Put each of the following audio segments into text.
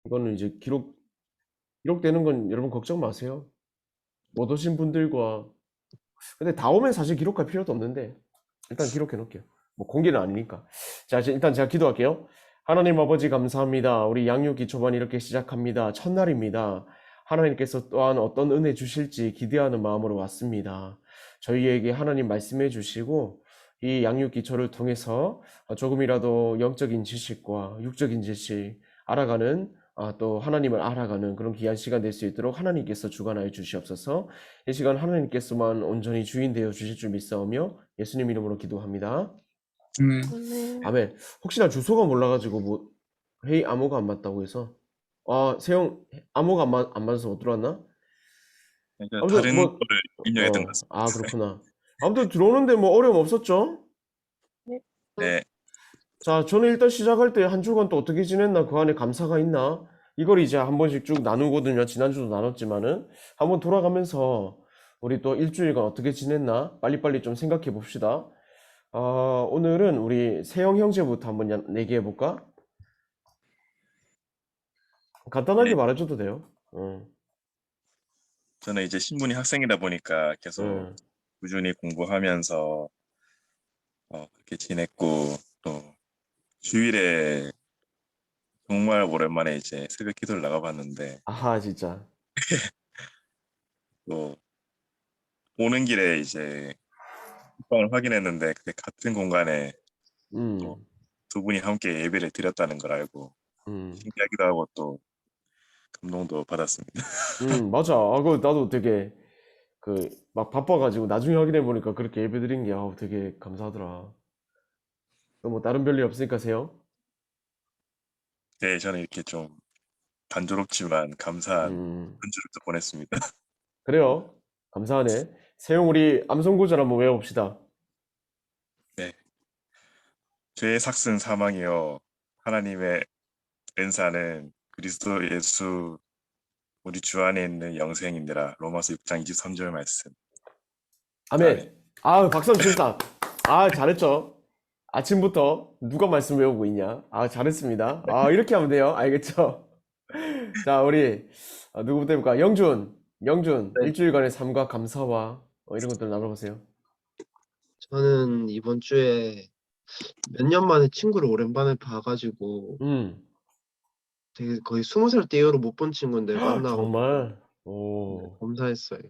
이거는 이제 기록되는 건 여러분 걱정 마세요. 못 오신 분들과 근데 다 오면 사실 기록할 필요도 없는데 일단 기록해 놓을게요. 뭐 공개는 아니니까. 자, 일단 제가 기도할게요. 하나님 아버지 감사합니다. 우리 양육기 초반 이렇게 시작합니다. 첫날입니다. 하나님께서 또한 어떤 은혜 주실지 기대하는 마음으로 왔습니다. 저희에게 하나님 말씀해 주시고 이 양육기초를 통해서 조금이라도 영적인 지식과 육적인 지식 알아가는 또 하나님을 알아가는 그런 귀한 시간 될 수 있도록 하나님께서 주관하여 주시옵소서. 이 시간 하나님께서만 온전히 주인 되어 주실 줄 믿사오며 예수님 이름으로 기도합니다. 네. 아멘. 아멘. 혹시나 주소가 몰라가지고 뭐 회의 암호가 안 맞다고 해서 세영 암호가 안 맞아서 못 들어왔나? 그러니까 아무튼 다른 뭐 거를 입력했던 것 같습니다. 그렇구나. 아무튼 들어오는데 뭐 어려움 없었죠? 네, 자, 저는 일단 시작할 때 한 주간 또 어떻게 지냈나, 그 안에 감사가 있나, 이걸 이제 한 번씩 쭉 나누거든요. 지난주도 나눴지만은, 한번 돌아가면서 우리 또 일주일간 어떻게 지냈나, 빨리빨리 좀 생각해 봅시다. 오늘은 우리 세영 형제부터 한번 얘기해 볼까? 간단하게 네. 말해줘도 돼요. 저는 이제 신분이 학생이다 보니까 계속 꾸준히 공부하면서 그렇게 지냈고, 또 주일에 정말 오랜만에 이제 새벽 기도를 나가봤는데, 아하, 진짜. 또 오는 길에 이제 방을 확인했는데 그게 같은 공간에 또 음, 두 분이 함께 예배를 드렸다는 걸 알고 음, 신기하기도 하고 또 감동도 받았습니다. 맞아. 그거 나도 되게, 막 바빠가지고 나중에 확인해 보니까 그렇게 예배 드린 게, 되게 감사하더라. 뭐 다른 별일 없으니까 세요. 네, 저는 이렇게 좀 단조롭지만 감사한 음, 한 주를 또 보냈습니다. 그래요. 감사하네. 세용 우리 암송구절 한번 외워봅시다. 네, 죄의 삭슨 사망이요 하나님의 은사는 그리스도 예수 우리 주 안에 있는 영생이니라. 로마서 6장 23절 말씀. 아멘. 아멘. 박수 한번 칩시다. 잘했죠. 아침부터 누가 말씀 외우고 있냐? 잘했습니다. 이렇게 하면 돼요. 알겠죠? 자, 우리 누구부터 해볼까? 영준, 네. 일주일간의 삶과 감사와 이런 것들 나눠보세요. 저는 이번 주에 몇 년 만에 친구를 오랜만에 봐가지고 되게 거의 20살 때 이후로 못 본 친구인데 만나고 정말. 감사했어요.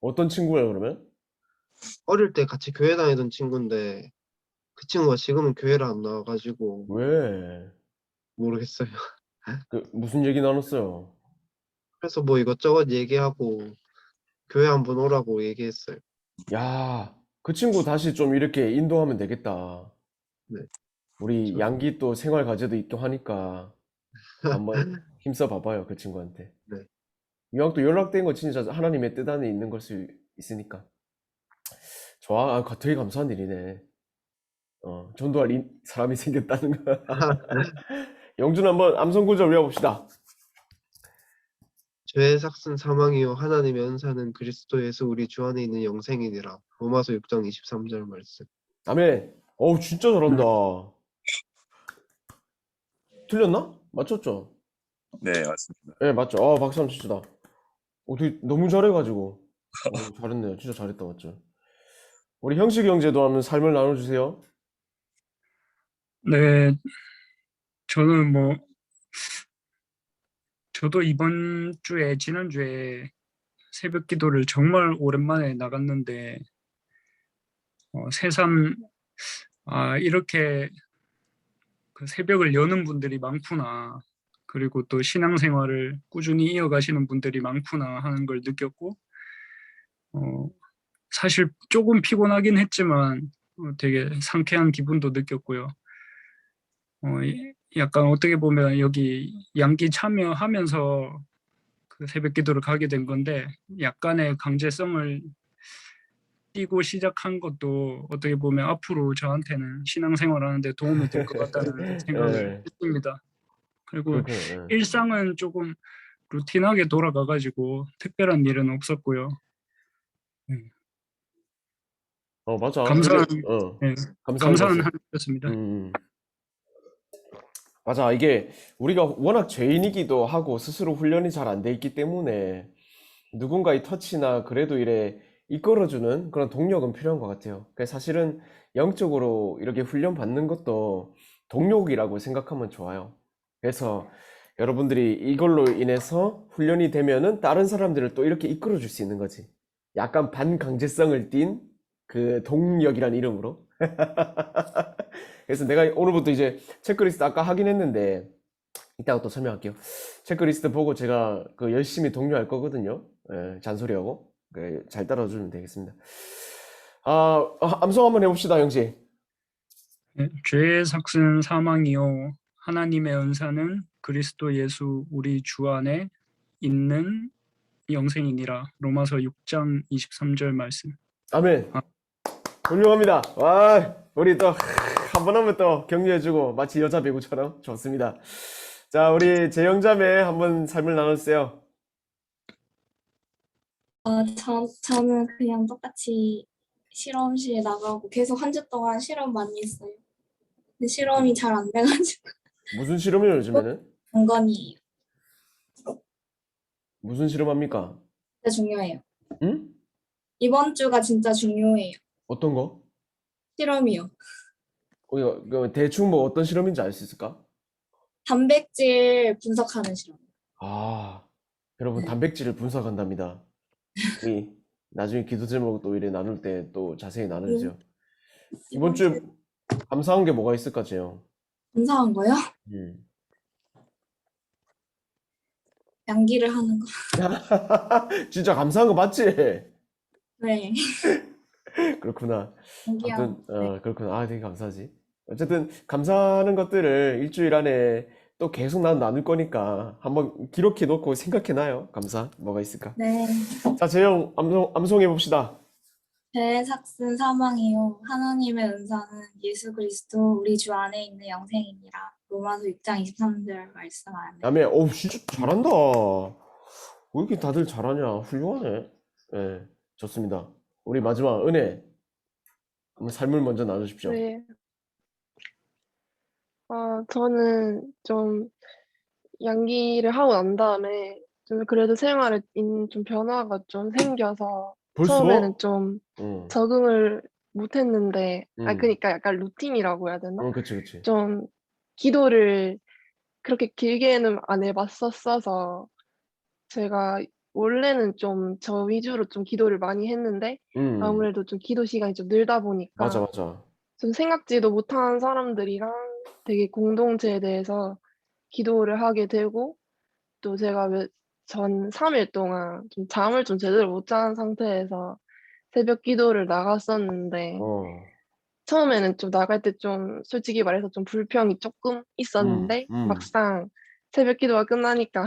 어떤 친구예요, 그러면? 어릴 때 같이 교회 다니던 친구인데 그 친구가 지금은 교회를 안 나와가지고 왜? 모르겠어요. 무슨 얘기 나눴어요? 그래서 뭐 이것저것 얘기하고 교회 한번 오라고 얘기했어요. 야, 그 친구 다시 좀 이렇게 인도하면 되겠다. 네. 우리 저- 양기 또 생활 과제도 있고 하니까 한번 힘써 봐봐요, 그 친구한테. 네. 이왕 또 연락된 거 진짜 하나님의 뜻 안에 있는 걸 수 있으니까. 좋아, 되게 감사한 일이네. 전도할 사람이 생겼다는 거. 영준 한번 암송구절 외워봅시다. 죄의 삭슨 사망이요 하나님의 은사는 그리스도 예수 우리 주 안에 있는 영생이니라. 로마서 6장 23절 말씀. 아멘. 진짜 잘한다. 틀렸나? 맞췄죠? 네, 맞습니다. 네, 맞죠. 박수 한번 칩시다. 되게 너무 잘해가지고. 잘했네요. 진짜 잘했다, 맞죠? 우리 형식이 형제도 한번 삶을 나눠주세요. 네, 저는 저도 지난주에 새벽 기도를 정말 오랜만에 나갔는데, 새삼, 이렇게 그 새벽을 여는 분들이 많구나. 그리고 또 신앙생활을 꾸준히 이어가시는 분들이 많구나 하는 걸 느꼈고, 사실 조금 피곤하긴 했지만, 되게 상쾌한 기분도 느꼈고요. 약간 어떻게 보면 여기 양기 참여하면서 그 새벽 기도를 가게 된 건데 약간의 강제성을 띠고 시작한 것도 어떻게 보면 앞으로 저한테는 신앙생활 하는데 도움이 될 것 같다는 생각을 했습니다. 그리고 그렇구나. 일상은 조금 루틴하게 돌아가가지고 특별한 일은 없었고요. 맞아. 감사한 근데, 감사한 감사한 것은. 한 해였습니다. 맞아. 이게 우리가 워낙 죄인이기도 하고 스스로 훈련이 잘 안 돼 있기 때문에 누군가의 터치나 그래도 이래 이끌어주는 그런 동력은 필요한 것 같아요. 그래서 사실은 영적으로 이렇게 훈련 받는 것도 동력이라고 생각하면 좋아요. 그래서 여러분들이 이걸로 인해서 훈련이 되면은 다른 사람들을 또 이렇게 이끌어 줄 수 있는 거지. 약간 반강제성을 띤 그 동력이란 이름으로. 그래서 내가 오늘부터 이제 체크리스트 아까 하긴 했는데 이따가 또 설명할게요. 체크리스트 보고 제가 그 열심히 독려할 거거든요. 예, 잔소리하고. 잘 따라주면 되겠습니다. 암송 한번 해봅시다, 형씨. 네, 죄의 삭은 사망이요 하나님의 은사는 그리스도 예수 우리 주 안에 있는 영생이니라. 로마서 6장 23절 말씀. 아멘. 아. 훌륭합니다. 와, 우리 또 한 번 하면 또 격려해주고 마치 여자 배구처럼 좋습니다. 자, 우리 재영자매 한번 삶을 나눠주세요. 저는 그냥 똑같이 실험실에 나가고 계속 한 주 동안 실험 많이 했어요. 근데 실험이 잘 안 돼가지고 무슨 실험이에요, 요즘에는? 건강이에요. 무슨 실험합니까? 진짜 중요해요. 응? 이번 주가 진짜 중요해요. 어떤 거? 실험이요. 이거 대충 뭐 어떤 실험인지 알 수 있을까? 단백질 분석하는 실험. 여러분, 네. 단백질을 분석한답니다. 우리 나중에 기도 제목 또 이래 나눌 때 또 자세히 나누죠. 이번 주에 감사한 게 뭐가 있을까, 재영? 감사한 거요? 양기를 하는 거. 진짜 감사한 거 맞지? 네. 그렇구나. 양기하는 아무튼 거. 네. 그렇구나. 되게 감사하지. 어쨌든 감사하는 것들을 일주일 안에 또 계속 나눌 거니까 한번 기록해 놓고 생각해 놔요. 감사 뭐가 있을까? 네. 자, 재영 암송해 봅시다. 죄의 삭은 사망이요 하나님의 은사는 예수 그리스도 우리 주 안에 있는 영생이니라. 로마서 6장 23절 말씀 안에. 다음에 진짜 잘한다. 왜 이렇게 다들 잘하냐? 훌륭하네. 네, 좋습니다. 우리 마지막 은혜 한번 삶을 먼저 나누십시오. 네. 저는 좀 양기를 하고 난 다음에 좀 그래도 생활에 좀 변화가 좀 생겨서 벌써? 처음에는 좀 응, 적응을 못했는데, 응. 그러니까 약간 루틴이라고 해야 되나? 그치. 좀 기도를 그렇게 길게는 안 해봤었어서 제가 원래는 좀 저 위주로 좀 기도를 많이 했는데 응, 아무래도 좀 기도 시간이 좀 늘다 맞아. 보니까 좀 생각지도 못한 사람들이랑 되게 공동체에 대해서 기도를 하게 되고 또 제가 전 3일 동안 좀 잠을 좀 제대로 못 잔 상태에서 새벽 기도를 나갔었는데 어, 처음에는 좀 나갈 때 좀 솔직히 말해서 좀 불평이 조금 있었는데 음. 막상 새벽 기도가 끝나니까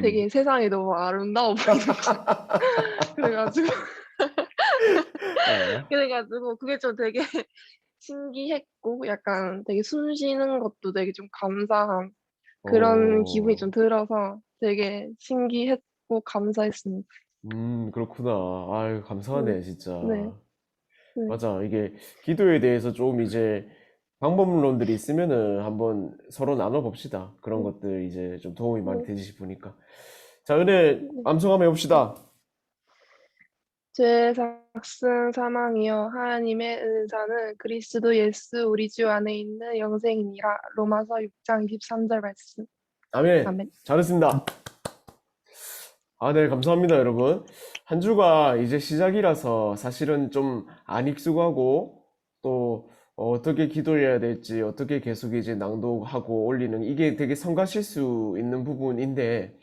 되게 세상이 너무 아름다워 보이는 거예요. 그래가지고 어. 그래가지고 그게 좀 되게 신기했고 약간 되게 숨 쉬는 것도 되게 좀 감사한 그런 기분이 좀 들어서 되게 신기했고 감사했습니다. 그렇구나. 아유, 네, 감사하네, 진짜. 네, 네, 맞아. 이게 기도에 대해서 좀 이제 방법론들이 있으면은 한번 서로 나눠봅시다. 그런 네, 것들 이제 좀 도움이 많이 네, 되지 싶으니까. 자, 은혜 네. 암송 한번 해봅시다. 죄 삭슨 사망이여 하나님의 은사는 그리스도 예수 우리 주 안에 있는 영생이니라. 로마서 6장 23절 말씀. 아멘. 아멘. 잘했습니다. 네, 감사합니다, 여러분. 한 주가 이제 시작이라서 사실은 좀 안 익숙하고 또 어떻게 기도해야 될지 어떻게 계속 이제 낭독하고 올리는 이게 되게 성가실 수 있는 부분인데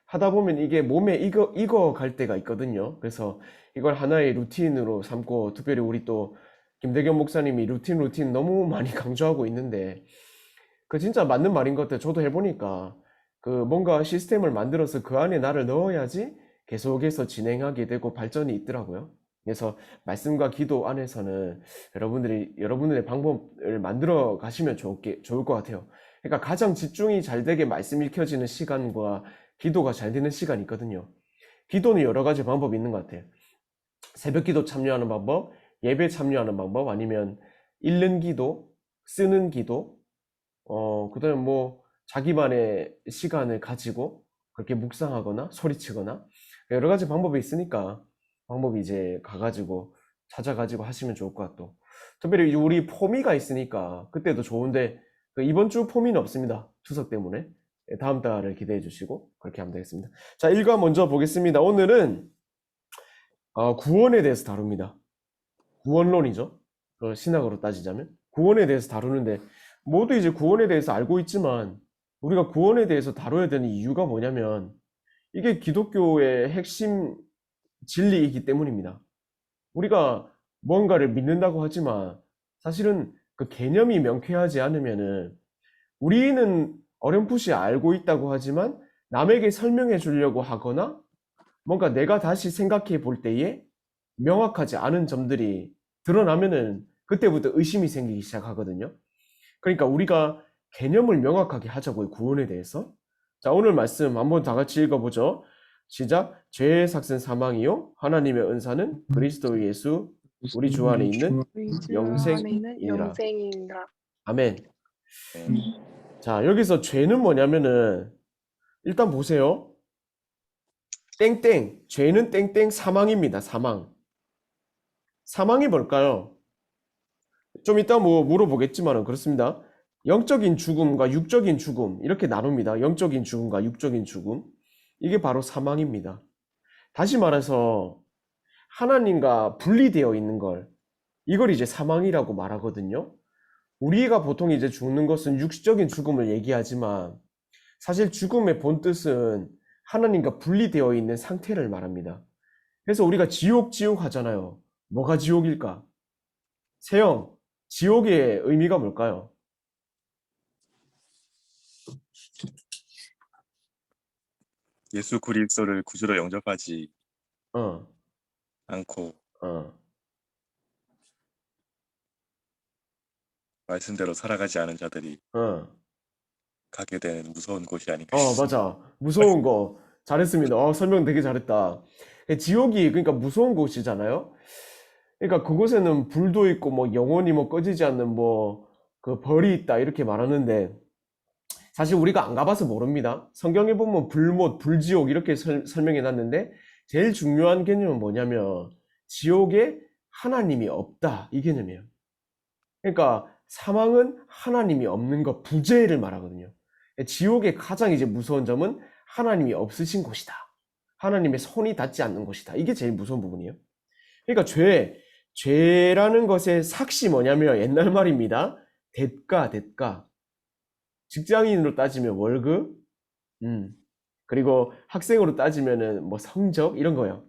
하다 보면 이게 몸에 익어 갈 때가 있거든요. 그래서 이걸 하나의 루틴으로 삼고 특별히 우리 또 김대겸 목사님이 루틴 너무 많이 강조하고 있는데 그 진짜 맞는 말인 것 같아요. 저도 해보니까 그 뭔가 시스템을 만들어서 그 안에 나를 넣어야지 계속해서 진행하게 되고 발전이 있더라고요. 그래서 말씀과 기도 안에서는 여러분들의 방법을 만들어 가시면 좋을 것 같아요. 그러니까 가장 집중이 잘 되게 말씀 읽혀지는 시간과 기도가 잘 되는 시간이 있거든요. 기도는 여러 가지 방법이 있는 것 같아요. 새벽 기도 참여하는 방법, 예배 참여하는 방법, 아니면 읽는 기도, 쓰는 기도, 그 다음에 뭐 자기만의 시간을 가지고 그렇게 묵상하거나 소리치거나 여러 가지 방법이 있으니까 방법이 이제 가가지고 찾아가지고 하시면 좋을 것 같고, 특별히 이제 우리 포미가 있으니까 그때도 좋은데 이번 주 포미는 없습니다. 추석 때문에. 다음 달을 기대해 주시고 그렇게 하면 되겠습니다. 자, 1과 먼저 보겠습니다. 오늘은 구원에 대해서 다룹니다. 구원론이죠. 신학으로 따지자면 구원에 대해서 다루는데, 모두 이제 구원에 대해서 알고 있지만 우리가 구원에 대해서 다뤄야 되는 이유가 뭐냐면 이게 기독교의 핵심 진리이기 때문입니다. 우리가 뭔가를 믿는다고 하지만 사실은 그 개념이 명쾌하지 않으면은, 우리는 어렴풋이 알고 있다고 하지만 남에게 설명해 주려고 하거나 뭔가 내가 다시 생각해 볼 때에 명확하지 않은 점들이 드러나면은 그때부터 의심이 생기기 시작하거든요. 그러니까 우리가 개념을 명확하게 하자고요, 구원에 대해서. 자, 오늘 말씀 한번 다 같이 읽어보죠. 시작. 죄의 삭은 사망이요 하나님의 은사는 그리스도 예수 우리 주 안에 있는 우리 주 안에 있는 영생이니라. 영생이니라. 아멘. 네. 자, 여기서 죄는 뭐냐면은 일단 보세요. 땡땡, 죄는 땡땡 사망입니다. 사망. 사망이 뭘까요? 좀 이따 뭐 물어보겠지만은 그렇습니다. 영적인 죽음과 육적인 죽음 이렇게 나눕니다. 영적인 죽음과 육적인 죽음. 이게 바로 사망입니다. 다시 말해서 하나님과 분리되어 있는 걸, 이걸 이제 사망이라고 말하거든요. 우리가 보통 이제 죽는 것은 육적인 죽음을 얘기하지만 사실 죽음의 본뜻은 하나님과 분리되어 있는 상태를 말합니다. 그래서 우리가 지옥 하잖아요. 뭐가 지옥일까? 세영, 지옥의 의미가 뭘까요? 예수 그리스도를 구주로 영접하지 어, 않고 어. 말씀대로 살아가지 않은 자들이 가게 되는 무서운 곳이 아닌가 싶습니다. 맞아. 무서운 거. 잘했습니다. 설명 되게 잘했다. 지옥이 그러니까 무서운 곳이잖아요. 그러니까 그곳에는 불도 있고 뭐 영원히 뭐 꺼지지 않는 뭐 그 벌이 있다 이렇게 말하는데, 사실 우리가 안 가봐서 모릅니다. 성경에 보면 불못, 불지옥 이렇게 설명해 놨는데 제일 중요한 개념은 뭐냐면 지옥에 하나님이 없다, 이 개념이에요. 그러니까 사망은 하나님이 없는 것, 부재를 말하거든요. 지옥의 가장 이제 무서운 점은 하나님이 없으신 곳이다. 하나님의 손이 닿지 않는 곳이다. 이게 제일 무서운 부분이에요. 그러니까 죄라는 것의 삭시 뭐냐면 옛날 말입니다. 대가. 직장인으로 따지면 월급, 그리고 학생으로 따지면은 뭐 성적 이런 거예요.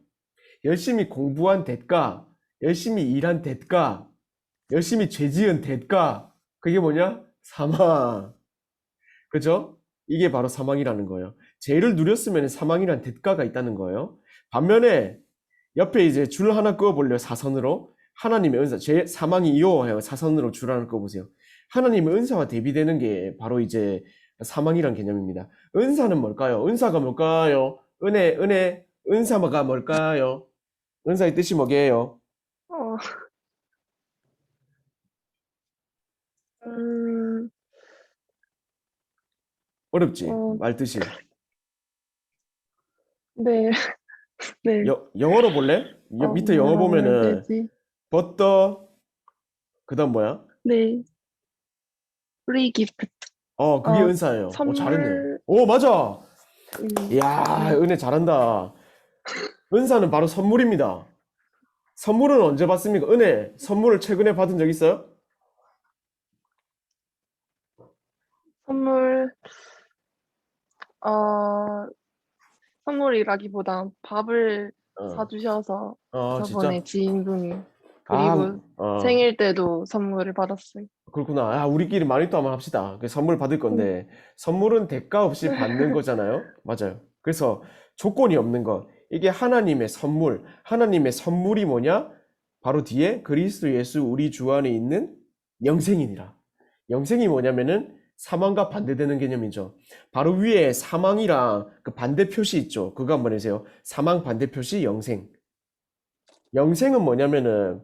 열심히 공부한 대가, 열심히 일한 대가, 열심히 죄 지은 대가, 그게 뭐냐? 사망. 그죠? 이게 바로 사망이라는 거예요. 죄를 누렸으면 사망이란 대가가 있다는 거예요. 반면에 옆에 이제 줄 하나 그어볼래요. 사선으로. 하나님의 은사, 죄, 사망이요 해요. 사선으로 줄 하나 그어보세요. 하나님의 은사와 대비되는 게 바로 이제 사망이란 개념입니다. 은사는 뭘까요? 은사가 뭘까요? 은사가 뭘까요? 은사의 뜻이 뭐게요? 어, 음, 어렵지? 어, 말 뜻이. 네, 네. 영어로 볼래? 밑에 영어 뭐라고 해야 보면은 되지? but the, 그 다음 뭐야? 네, free gift. 그게 은사예요. 잘했네. 선물, 맞아. 이야, 네. 은혜 잘한다. 은사는 바로 선물입니다. 선물은 언제 받습니까? 은혜, 선물을 최근에 받은 적 있어요? 선물, 선물이라기보다 밥을 어. 사주셔서 진짜? 저번에 지인분이, 그리고 생일 때도 선물을 받았어요. 그렇구나. 우리끼리 많이 또 한번 합시다. 선물 받을 건데, 선물은 대가 없이 받는 거잖아요. 맞아요. 그래서 조건이 없는 것. 이게 하나님의 선물. 하나님의 선물이 뭐냐? 바로 뒤에 그리스도 예수 우리 주 안에 있는 영생이니라. 영생이 뭐냐면은 사망과 반대되는 개념이죠. 바로 위에 사망이랑 그 반대 표시 있죠. 그거 한번 해주세요. 사망 반대 표시 영생. 영생은 뭐냐면은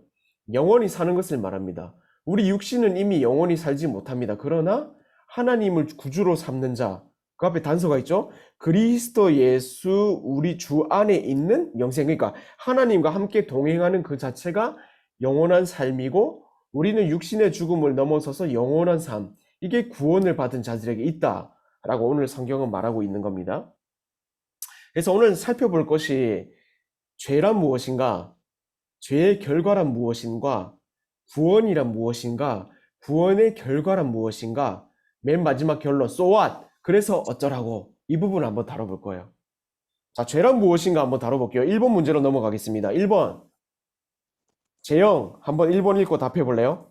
영원히 사는 것을 말합니다. 우리 육신은 이미 영원히 살지 못합니다. 그러나 하나님을 구주로 삼는 자. 그 앞에 단서가 있죠? 그리스도 예수 우리 주 안에 있는 영생. 그러니까 하나님과 함께 동행하는 그 자체가 영원한 삶이고 우리는 육신의 죽음을 넘어서서 영원한 삶. 이게 구원을 받은 자들에게 있다라고 오늘 성경은 말하고 있는 겁니다. 그래서 오늘 살펴볼 것이 죄란 무엇인가? 죄의 결과란 무엇인가? 구원이란 무엇인가? 구원의 결과란 무엇인가? 맨 마지막 결론, so what? 그래서 어쩌라고? 이 부분을 한번 다뤄볼 거예요. 자, 죄란 무엇인가 한번 다뤄볼게요. 1번 문제로 넘어가겠습니다. 1번. 재영, 한번 1번 읽고 답해 볼래요?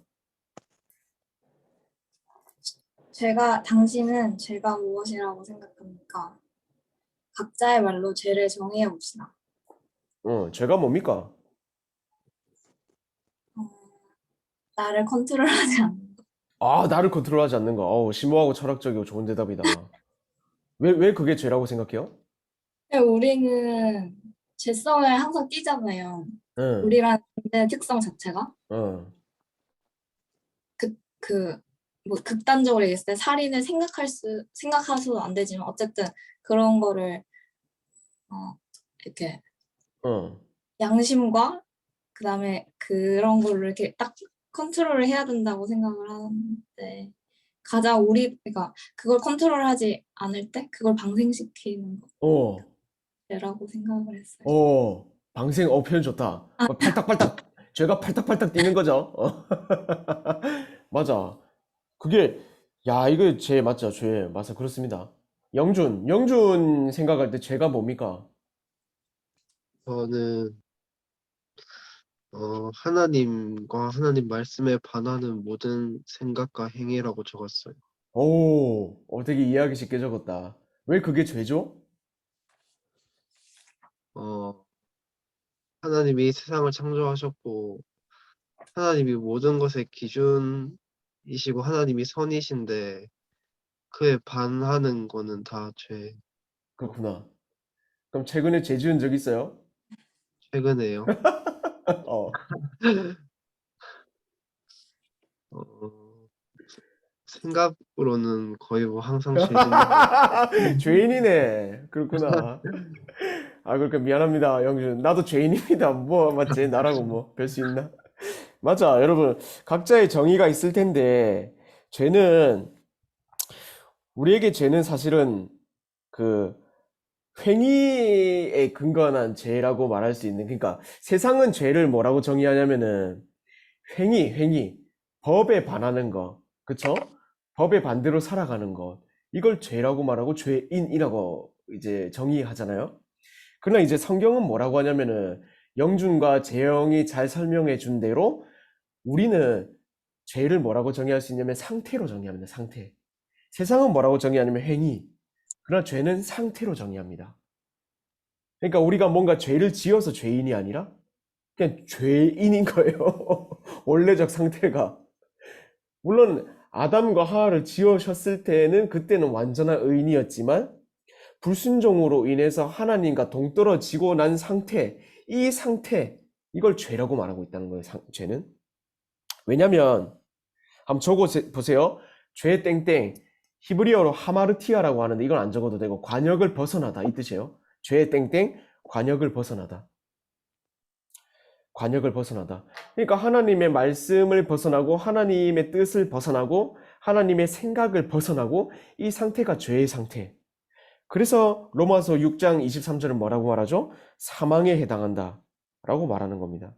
당신은 죄가 무엇이라고 생각합니까? 각자의 말로 죄를 정의해 봅시다. 죄가 뭡니까? 나를 컨트롤하지 않는 것. 아, 나를 컨트롤하지 않는 거. 심오하고 철학적이고 좋은 대답이다. 왜 그게 죄라고 생각해요? 우리는 죄성을 항상 띠잖아요. 응, 우리라는 특성 자체가 응. 뭐 극단적으로 얘기했을 때 살인을 생각해서도 안 되지만 어쨌든 그런 거를 이렇게 응. 양심과 그다음에 그런 거를 이렇게 딱 컨트롤을 해야 된다고 생각을 하는데 그러니까 그걸 컨트롤하지 않을 때 그걸 방생시키는 어, 거라고 생각을 했어요. 방생, 표현 좋다. 팔딱팔딱, 죄가 팔딱팔딱 뛰는 거죠. 맞아. 그게, 이거 죄 맞죠? 죄. 맞아. 그렇습니다. 영준 생각할 때 죄가 뭡니까? 저는 하나님과 하나님 말씀에 반하는 모든 생각과 행위라고 적었어요. 되게 이해하기 쉽게 적었다. 왜 그게 죄죠? 하나님이 세상을 창조하셨고 하나님이 모든 것의 기준이시고 하나님이 선이신데 그에 반하는 거는 다 죄. 그렇구나. 그럼 최근에 죄 지은 적 있어요? 최근에요. 어. 어, 생각으로는 거의 뭐 항상 죄 짓는 거. 죄인이네. 그렇구나. 그러니까 미안합니다, 영준. 나도 죄인입니다. 맞지? 나라고 별 수 있나? 맞아, 여러분. 각자의 정의가 있을 텐데, 우리에게 죄는 사실은 그 행위에 근거한 죄라고 말할 수 있는, 그러니까 세상은 죄를 뭐라고 정의하냐면은 행위, 법에 반하는 거, 그쵸? 법에 반대로 살아가는 것, 이걸 죄라고 말하고 죄인이라고 이제 정의하잖아요. 그러나 이제 성경은 뭐라고 하냐면은 영준과 재영이 잘 설명해 준 대로 우리는 죄를 뭐라고 정의할 수 있냐면 상태로 정의합니다. 상태. 세상은 뭐라고 정의하냐면 행위. 그러나 죄는 상태로 정의합니다. 그러니까 우리가 뭔가 죄를 지어서 죄인이 아니라 그냥 죄인인 거예요. 원래적 상태가. 물론 아담과 하와를 지으셨을 때는 그때는 완전한 의인이었지만 불순종으로 인해서 하나님과 동떨어지고 난 상태, 이 상태, 이걸 죄라고 말하고 있다는 거예요. 죄는. 왜냐면 한번 적어 보세요. 죄 땡땡, 히브리어로 하마르티아라고 하는데 이건 안 적어도 되고 관역을 벗어나다 이 뜻이에요. 죄 땡땡, 관역을 벗어나다. 관역을 벗어나다. 그러니까 하나님의 말씀을 벗어나고 하나님의 뜻을 벗어나고 하나님의 생각을 벗어나고 이 상태가 죄의 상태. 그래서 로마서 6장 23절은 뭐라고 말하죠? 사망에 해당한다 라고 말하는 겁니다.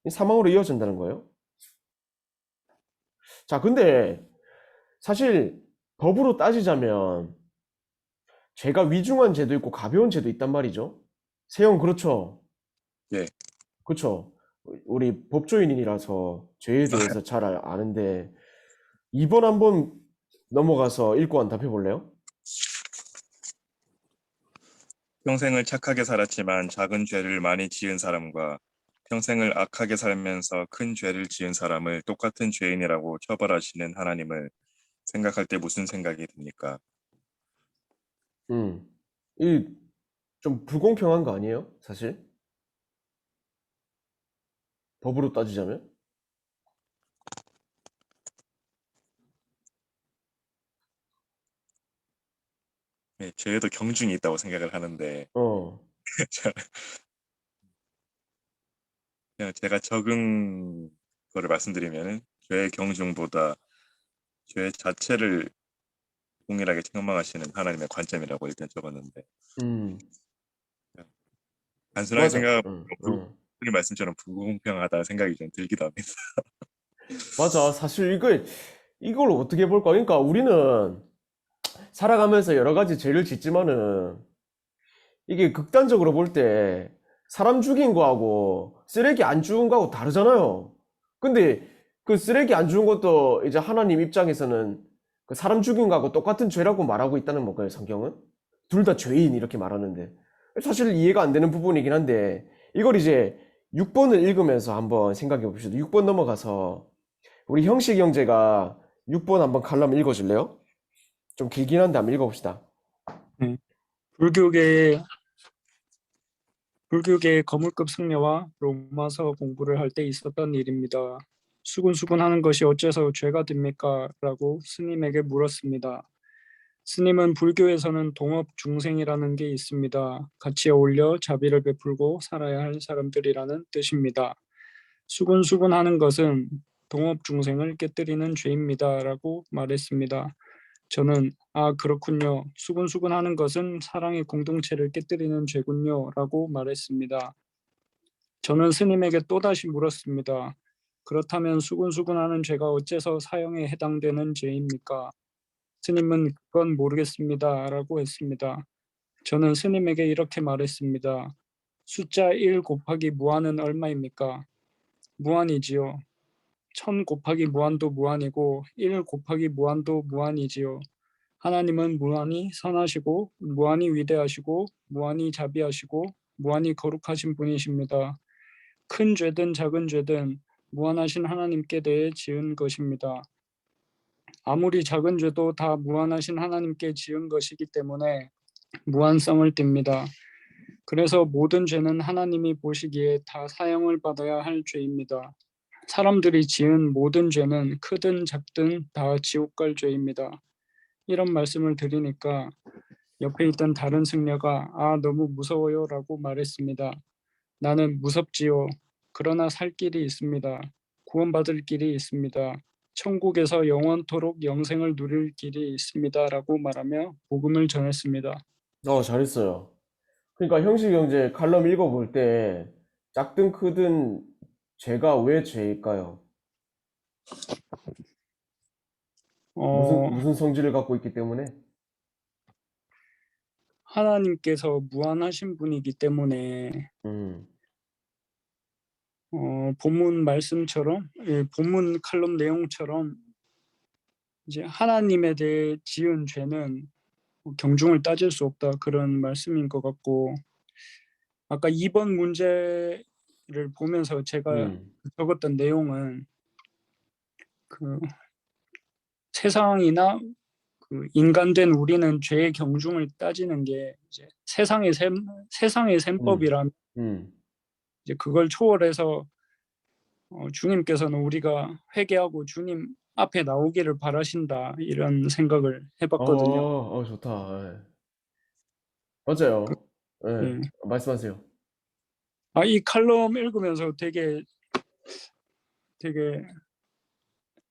사망으로 이어진다는 거예요. 자, 근데 사실 법으로 따지자면 죄가 위중한 죄도 있고 가벼운 죄도 있단 말이죠. 세영 그렇죠? 예. 그렇죠. 우리 법조인이라서 죄에 대해서 잘 아는데 2번 한번 넘어가서 읽고 한 답해 볼래요? 평생을 착하게 살았지만 작은 죄를 많이 지은 사람과 평생을 악하게 살면서 큰 죄를 지은 사람을 똑같은 죄인이라고 처벌하시는 하나님을 생각할 때 무슨 생각이 듭니까? 이 좀 불공평한 거 아니에요? 사실? 법으로 따지자면? 네, 죄에도 경중이 있다고 생각을 하는데 어. 그냥 제가 적은 거를 말씀드리면은 죄의 경중보다 죄 자체를 동일하게 책망하시는 하나님의 관점이라고 일단 적었는데 음. 단순하게 맞아. 생각하면 응, 부- 응. 님 말씀처럼 불공평하다 생각이 좀 들기도 합니다. 맞아. 사실 이걸 어떻게 볼까? 그러니까 우리는 살아가면서 여러 가지 죄를 짓지만은 이게 극단적으로 볼 때 사람 죽인 거하고 쓰레기 안 주운 거하고 다르잖아요. 근데 그 쓰레기 안 주운 것도 이제 하나님 입장에서는 그 사람 죽인 거하고 똑같은 죄라고 말하고 있다는 건가요, 성경은? 둘 다 죄인 이렇게 말하는데. 사실 이해가 안 되는 부분이긴 한데 이걸 이제 6번을 읽으면서 한번 생각해 봅시다. 6번 넘어가서 우리 형식 형제가 6번 한번 칼럼 읽어줄래요? 좀 길긴 한데 한번 읽어봅시다. 네. 불교계의 거물급 승려와 로마서 공부를 할 때 있었던 일입니다. 수군수군하는 것이 어째서 죄가 됩니까? 라고 스님에게 물었습니다. 스님은 불교에서는 동업중생이라는 게 있습니다. 같이 어울려 자비를 베풀고 살아야 할 사람들이라는 뜻입니다. 수군수군하는 것은 동업중생을 깨뜨리는 죄입니다. 라고 말했습니다. 저는 그렇군요. 수군수군하는 것은 사랑의 공동체를 깨뜨리는 죄군요. 라고 말했습니다. 저는 스님에게 또다시 물었습니다. 그렇다면 수군수군하는 죄가 어째서 사형에 해당되는 죄입니까? 스님은 그건 모르겠습니다. 라고 했습니다. 저는 스님에게 이렇게 말했습니다. 숫자 1 곱하기 무한은 얼마입니까? 무한이지요. 1000 곱하기 무한도 무한이고 1 곱하기 무한도 무한이지요. 하나님은 무한히 선하시고 무한히 위대하시고 무한히 자비하시고 무한히 거룩하신 분이십니다. 큰 죄든 작은 죄든 무한하신 하나님께 대해 지은 것입니다. 아무리 작은 죄도 다 무한하신 하나님께 지은 것이기 때문에 무한성을 띱니다. 그래서 모든 죄는 하나님이 보시기에 다 사형을 받아야 할 죄입니다. 사람들이 지은 모든 죄는 크든 작든 다 지옥 갈 죄입니다. 이런 말씀을 드리니까 옆에 있던 다른 승려가 너무 무서워요 라고 말했습니다. 나는 무섭지요. 그러나 살 길이 있습니다. 구원받을 길이 있습니다. 천국에서 영원토록 영생을 누릴 길이 있습니다. 라고 말하며 복음을 전했습니다. 잘했어요. 그러니까 형식 형제 칼럼 읽어볼 때 작든 크든 죄가 왜 죄일까요? 어, 무슨 성질을 갖고 있기 때문에? 하나님께서 무한하신 분이기 때문에 음, 본문 말씀처럼 본문 칼럼 내용처럼 이제 하나님에 대해 지은 죄는 경중을 따질 수 없다 그런 말씀인 것 같고 아까 2번 문제를 보면서 제가 음, 적었던 내용은 그 세상이나 그 인간된 우리는 죄의 경중을 따지는 게 이제 세상의 음, 셈법이라면 음. 이제 그걸 초월해서 주님께서는 우리가 회개하고 주님 앞에 나오기를 바라신다 이런 생각을 해봤거든요. 좋다. 예. 그, 맞아요. 예, 예. 말씀하세요. 이 칼럼 읽으면서 되게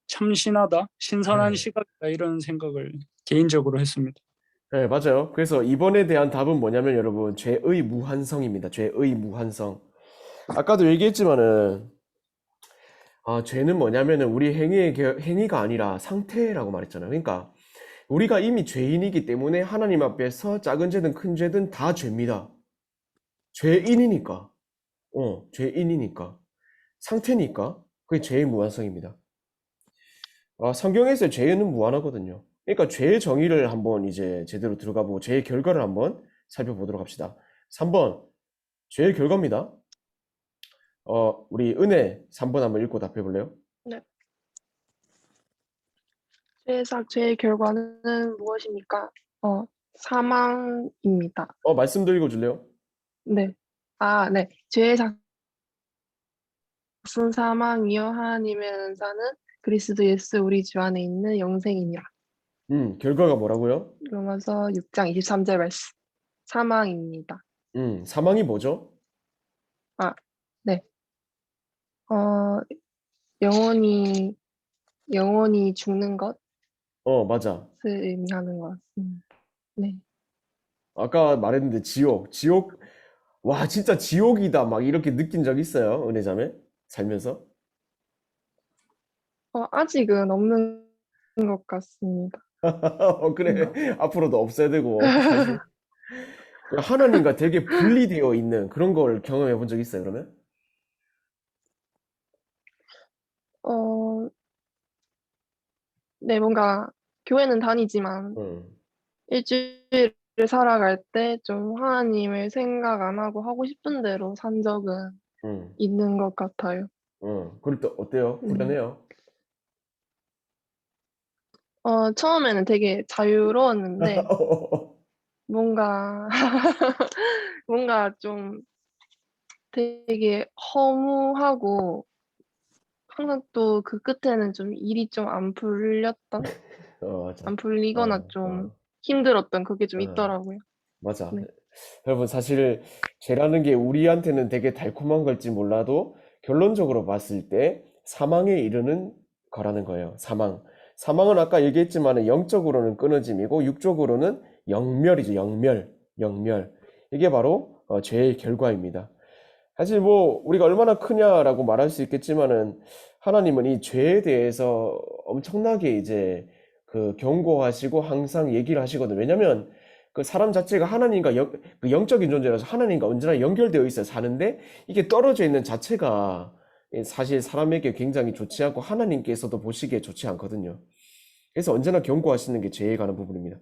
참신하다, 신선한 예, 시각이다 이런 생각을 개인적으로 했습니다. 예, 맞아요. 그래서 이번에 대한 답은 뭐냐면 여러분, 죄의 무한성입니다. 죄의 무한성. 아까도 얘기했지만은, 죄는 뭐냐면은 우리 행위가 아니라 상태라고 말했잖아요. 그러니까 우리가 이미 죄인이기 때문에 하나님 앞에서 작은 죄든 큰 죄든 다 죄입니다. 죄인이니까. 죄인이니까. 상태니까. 그게 죄의 무한성입니다. 성경에서 죄는 무한하거든요. 그러니까 죄의 정의를 한번 이제 제대로 들어가 보고 죄의 결과를 한번 살펴보도록 합시다. 3번, 죄의 결과입니다. 우리 은혜 3번 한번 읽고 답해 볼래요? 네. 죄의 결과는 무엇입니까? 사망입니다. 말씀도 읽어 줄래요? 네. 네. 죄의 삭은 사망이요 하나님의 은사는 그리스도 예수 우리 주 안에 있는 영생이니라. 결과가 뭐라고요? 로마서 6장 23절 말씀. 사망입니다. 사망이 뭐죠? 아, 네. 어, 영원히 죽는 것을 맞아. 의미하는 것. 네. 아까 말했는데 지옥. 와, 진짜 지옥이다. 막 이렇게 느낀 적 있어요? 은혜자매? 살면서? 아직은 없는 것 같습니다. 그래. 앞으로도 없어야 되고, 사실. 하나님과 되게 분리되어 있는 그런 걸 경험해 본 적 있어요, 그러면? 어, 네, 뭔가 교회는 다니지만 응, 일주일을 살아갈 때 좀 하나님을 생각 안 하고 하고 싶은 대로 산 적은 응, 있는 것 같아요. 응. 그럴 때 어때요? 음. 후련해요? 처음에는 되게 자유로웠는데 뭔가 뭔가 좀 되게 허무하고 항상 또 그 끝에는 좀 일이 좀 맞아. 안 풀리거나 어, 좀 어, 힘들었던 그게 좀 어. 있더라고요. 맞아. 네. 여러분, 사실 죄라는 게 우리한테는 되게 달콤한 걸지 몰라도 결론적으로 봤을 때 사망에 이르는 거라는 거예요. 사망. 사망은 아까 얘기했지만 영적으로는 끊어짐이고 육적으로는 영멸이죠. 영멸. 이게 바로 죄의 결과입니다. 사실 뭐 우리가 얼마나 크냐라고 말할 수 있겠지만은 하나님은 이 죄에 대해서 엄청나게 이제 그 경고하시고 항상 얘기를 하시거든요. 왜냐면 그 사람 자체가 하나님과 그 영적인 존재라서 하나님과 언제나 연결되어 있어요. 사는데 이게 떨어져 있는 자체가 사실 사람에게 굉장히 좋지 않고 하나님께서도 보시기에 좋지 않거든요. 그래서 언제나 경고하시는 게 죄에 관한 부분입니다.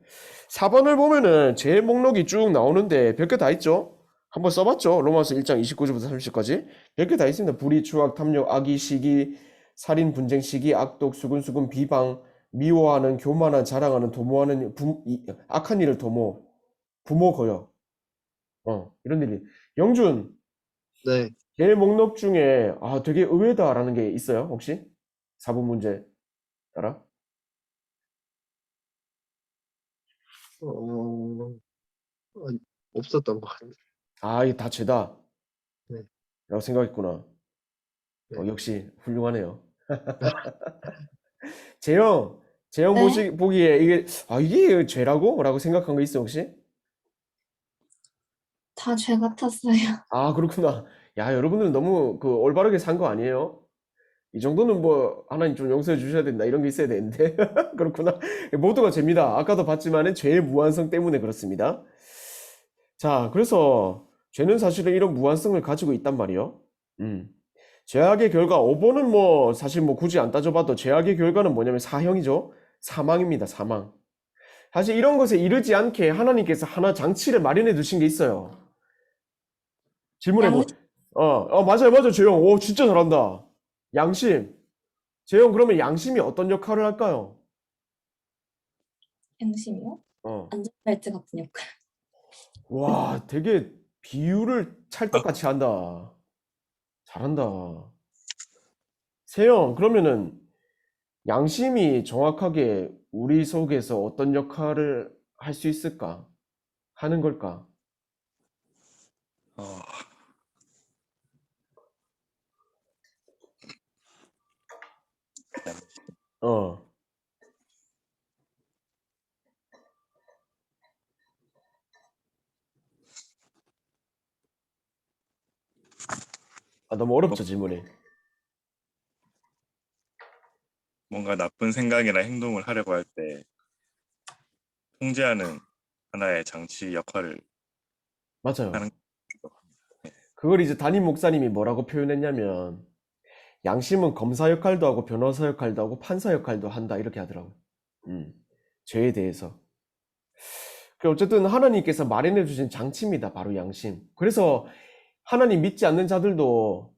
4번을 보면은 죄의 목록이 쭉 나오는데 몇 개 다 있죠? 한번 써봤죠? 로마서 1장 29절부터 30절까지 몇 개 다 있습니다. 불의, 추악, 탐욕, 악의, 시기, 살인, 분쟁, 시기, 악독, 수근수근, 비방, 미워하는, 교만한, 자랑하는, 도모하는, 악한 일을 도모, 부모 거역, 이런 일이. 영준, 네. 죄의 목록 중에 되게 의외다라는 게 있어요? 혹시? 4번 문제 알아? 어, 아니, 없었던 것 같아요. 이게 다 죄다 네. 라고 생각했구나. 네. 역시 훌륭하네요. 재영, 재영 네? 보기에 이게 죄라고? 라고 생각한 거 있어, 혹시? 다 죄 같았어요. 그렇구나. 야, 여러분들은 너무 그 올바르게 산 거 아니에요? 이 정도는 뭐 하나님 좀 용서해 주셔야 된다 이런 게 있어야 되는데 그렇구나. 모두가 죄입니다. 아까도 봤지만은 죄의 무한성 때문에 그렇습니다. 자, 그래서 죄는 사실은 이런 무한성을 가지고 있단 말이에요. 죄악의 결과 5번은 뭐 사실 뭐 굳이 안 따져봐도 죄악의 결과는 뭐냐면 사형이죠. 사망입니다. 사망. 사실 이런 것에 이르지 않게 하나님께서 하나 장치를 마련해 두신 게 있어요. 질문해 보. 양심, 맞아요, 재영. 오, 진짜 잘한다. 양심. 재영, 그러면 양심이 어떤 역할을 할까요? 양심이요? 어. 안전벨트 같은 역할. 와, 되게 비유를 찰떡같이 한다. 잘한다. 세영, 그러면은 양심이 정확하게 우리 속에서 어떤 역할을 할 수 있을까? 하는 걸까? 어, 어. 너무 어렵죠, 질문이. 뭔가 나쁜 생각이나 행동을 하려고 할 때 통제하는 하나의 장치 역할을 맞아요. 하는 것 그걸 이제 담임 목사님이 뭐라고 표현했냐면, 양심은 검사 역할도 하고, 변호사 역할도 하고, 판사 역할도 한다. 이렇게 하더라고요. 죄에 대해서. 어쨌든 하나님께서 마련해 주신 장치입니다. 바로 양심. 그래서 하나님 믿지 않는 자들도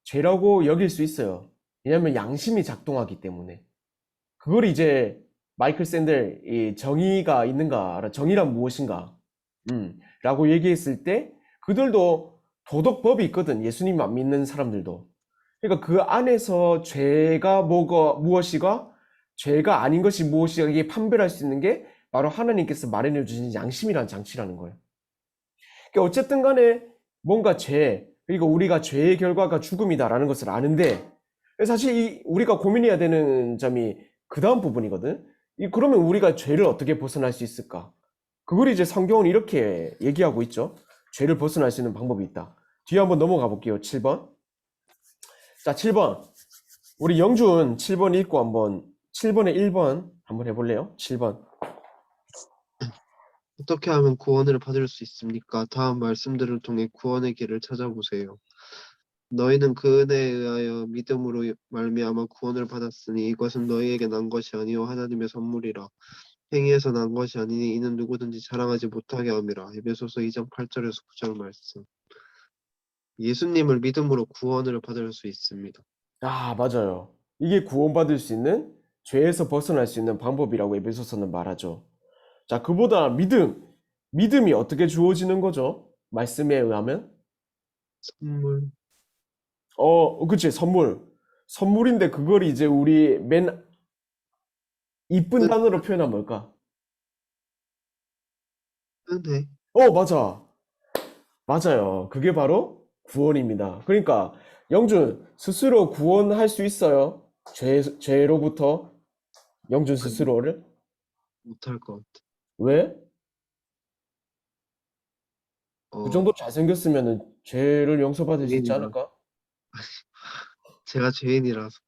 죄라고 여길 수 있어요. 왜냐하면 양심이 작동하기 때문에. 그걸 이제 마이클 샌델 이 정의가 있는가, 정의란 무엇인가, 라고 얘기했을 때 그들도 도덕법이 있거든. 예수님 안 믿는 사람들도. 그러니까 그 안에서 죄가 무엇이가 죄가 아닌 것이 무엇이게 판별할 수 있는 게 바로 하나님께서 마련해 주신 양심이라는 장치라는 거예요. 그러니까 어쨌든 간에 뭔가 그리고 우리가 죄의 결과가 죽음이다라는 것을 아는데 사실 우리가 고민해야 되는 점이 그 다음 부분이거든. 그러면 우리가 죄를 어떻게 벗어날 수 있을까? 그걸 이제 성경은 이렇게 얘기하고 있죠. 죄를 벗어날 수 있는 방법이 있다. 뒤에 한번 넘어가 볼게요. 7번. 자, 7번. 우리 영준 7번 읽고 한번 7번에 1번 한번 해볼래요? 7번. 어떻게 하면 구원을 받을 수 있습니까? 다음 말씀들을 통해 구원의 길을 찾아보세요. 너희는 그 은혜에 의하여 믿음으로 말미암아 구원을 받았으니 이것은 너희에게 난 것이 아니요 하나님의 선물이라. 행위에서 난 것이 아니니 이는 누구든지 자랑하지 못하게 함이라. 에베소서 2장 8절에서 9절 말씀. 예수님을 믿음으로 구원을 받을 수 있습니다. 아, 맞아요. 이게 구원받을 수 있는 죄에서 벗어날 수 있는 방법이라고 에베소서는 말하죠. 자, 그보다 믿음이 어떻게 주어지는 거죠? 말씀에 의하면? 선물. 그치, 선물인데 그걸 이제 우리 맨 이쁜 단어로 표현하면 뭘까? 은혜. 맞아. 맞아요. 그게 바로 구원입니다. 그러니까 영준 스스로 구원할 수 있어요? 죄로부터 영준 스스로를? 못할 것 같아. 왜? 그 정도 잘생겼으면 죄를 용서받을 수 있지 죄인이라. 않을까? 제가 죄인이라서.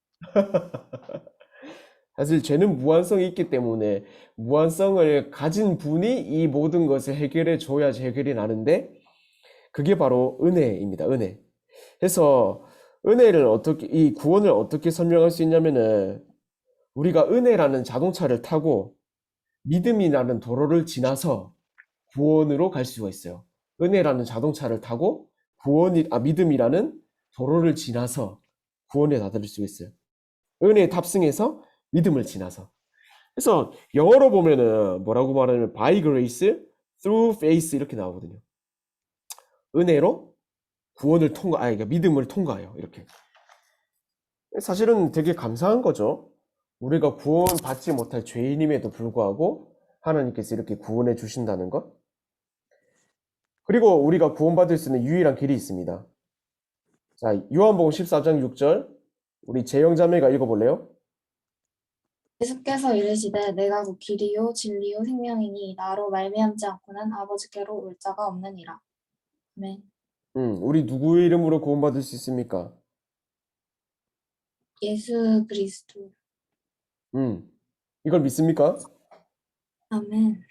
사실 죄는 무한성이 있기 때문에 무한성을 가진 분이 이 모든 것을 해결해 줘야지 해결이 나는데 그게 바로 은혜입니다. 은혜. 그래서 이 구원을 어떻게 설명할 수 있냐면은 우리가 은혜라는 자동차를 타고 믿음이라는 도로를 지나서 구원으로 갈 수가 있어요. 은혜라는 자동차를 타고 믿음이라는 도로를 지나서 구원에 다다를 수 있어요. 은혜에 탑승해서 믿음을 지나서. 그래서 영어로 보면은 뭐라고 말하냐면 by grace through faith 이렇게 나오거든요. 은혜로 구원을 그러니까 믿음을 통과해요. 이렇게. 사실은 되게 감사한 거죠. 우리가 구원받지 못할 죄인임에도 불구하고 하나님께서 이렇게 구원해 주신다는 것. 그리고 우리가 구원받을 수 있는 유일한 길이 있습니다. 자, 요한복음 14장 6절 우리 재영자매가 읽어볼래요? 예수께서 이르시되 내가 곧 길이요 진리요 생명이니 나로 말미암지 않고는 아버지께로 올 자가 없느니라. 아멘. 우리 누구의 이름으로 구원받을 수 있습니까? 예수 그리스도. 이걸 믿습니까? 아멘.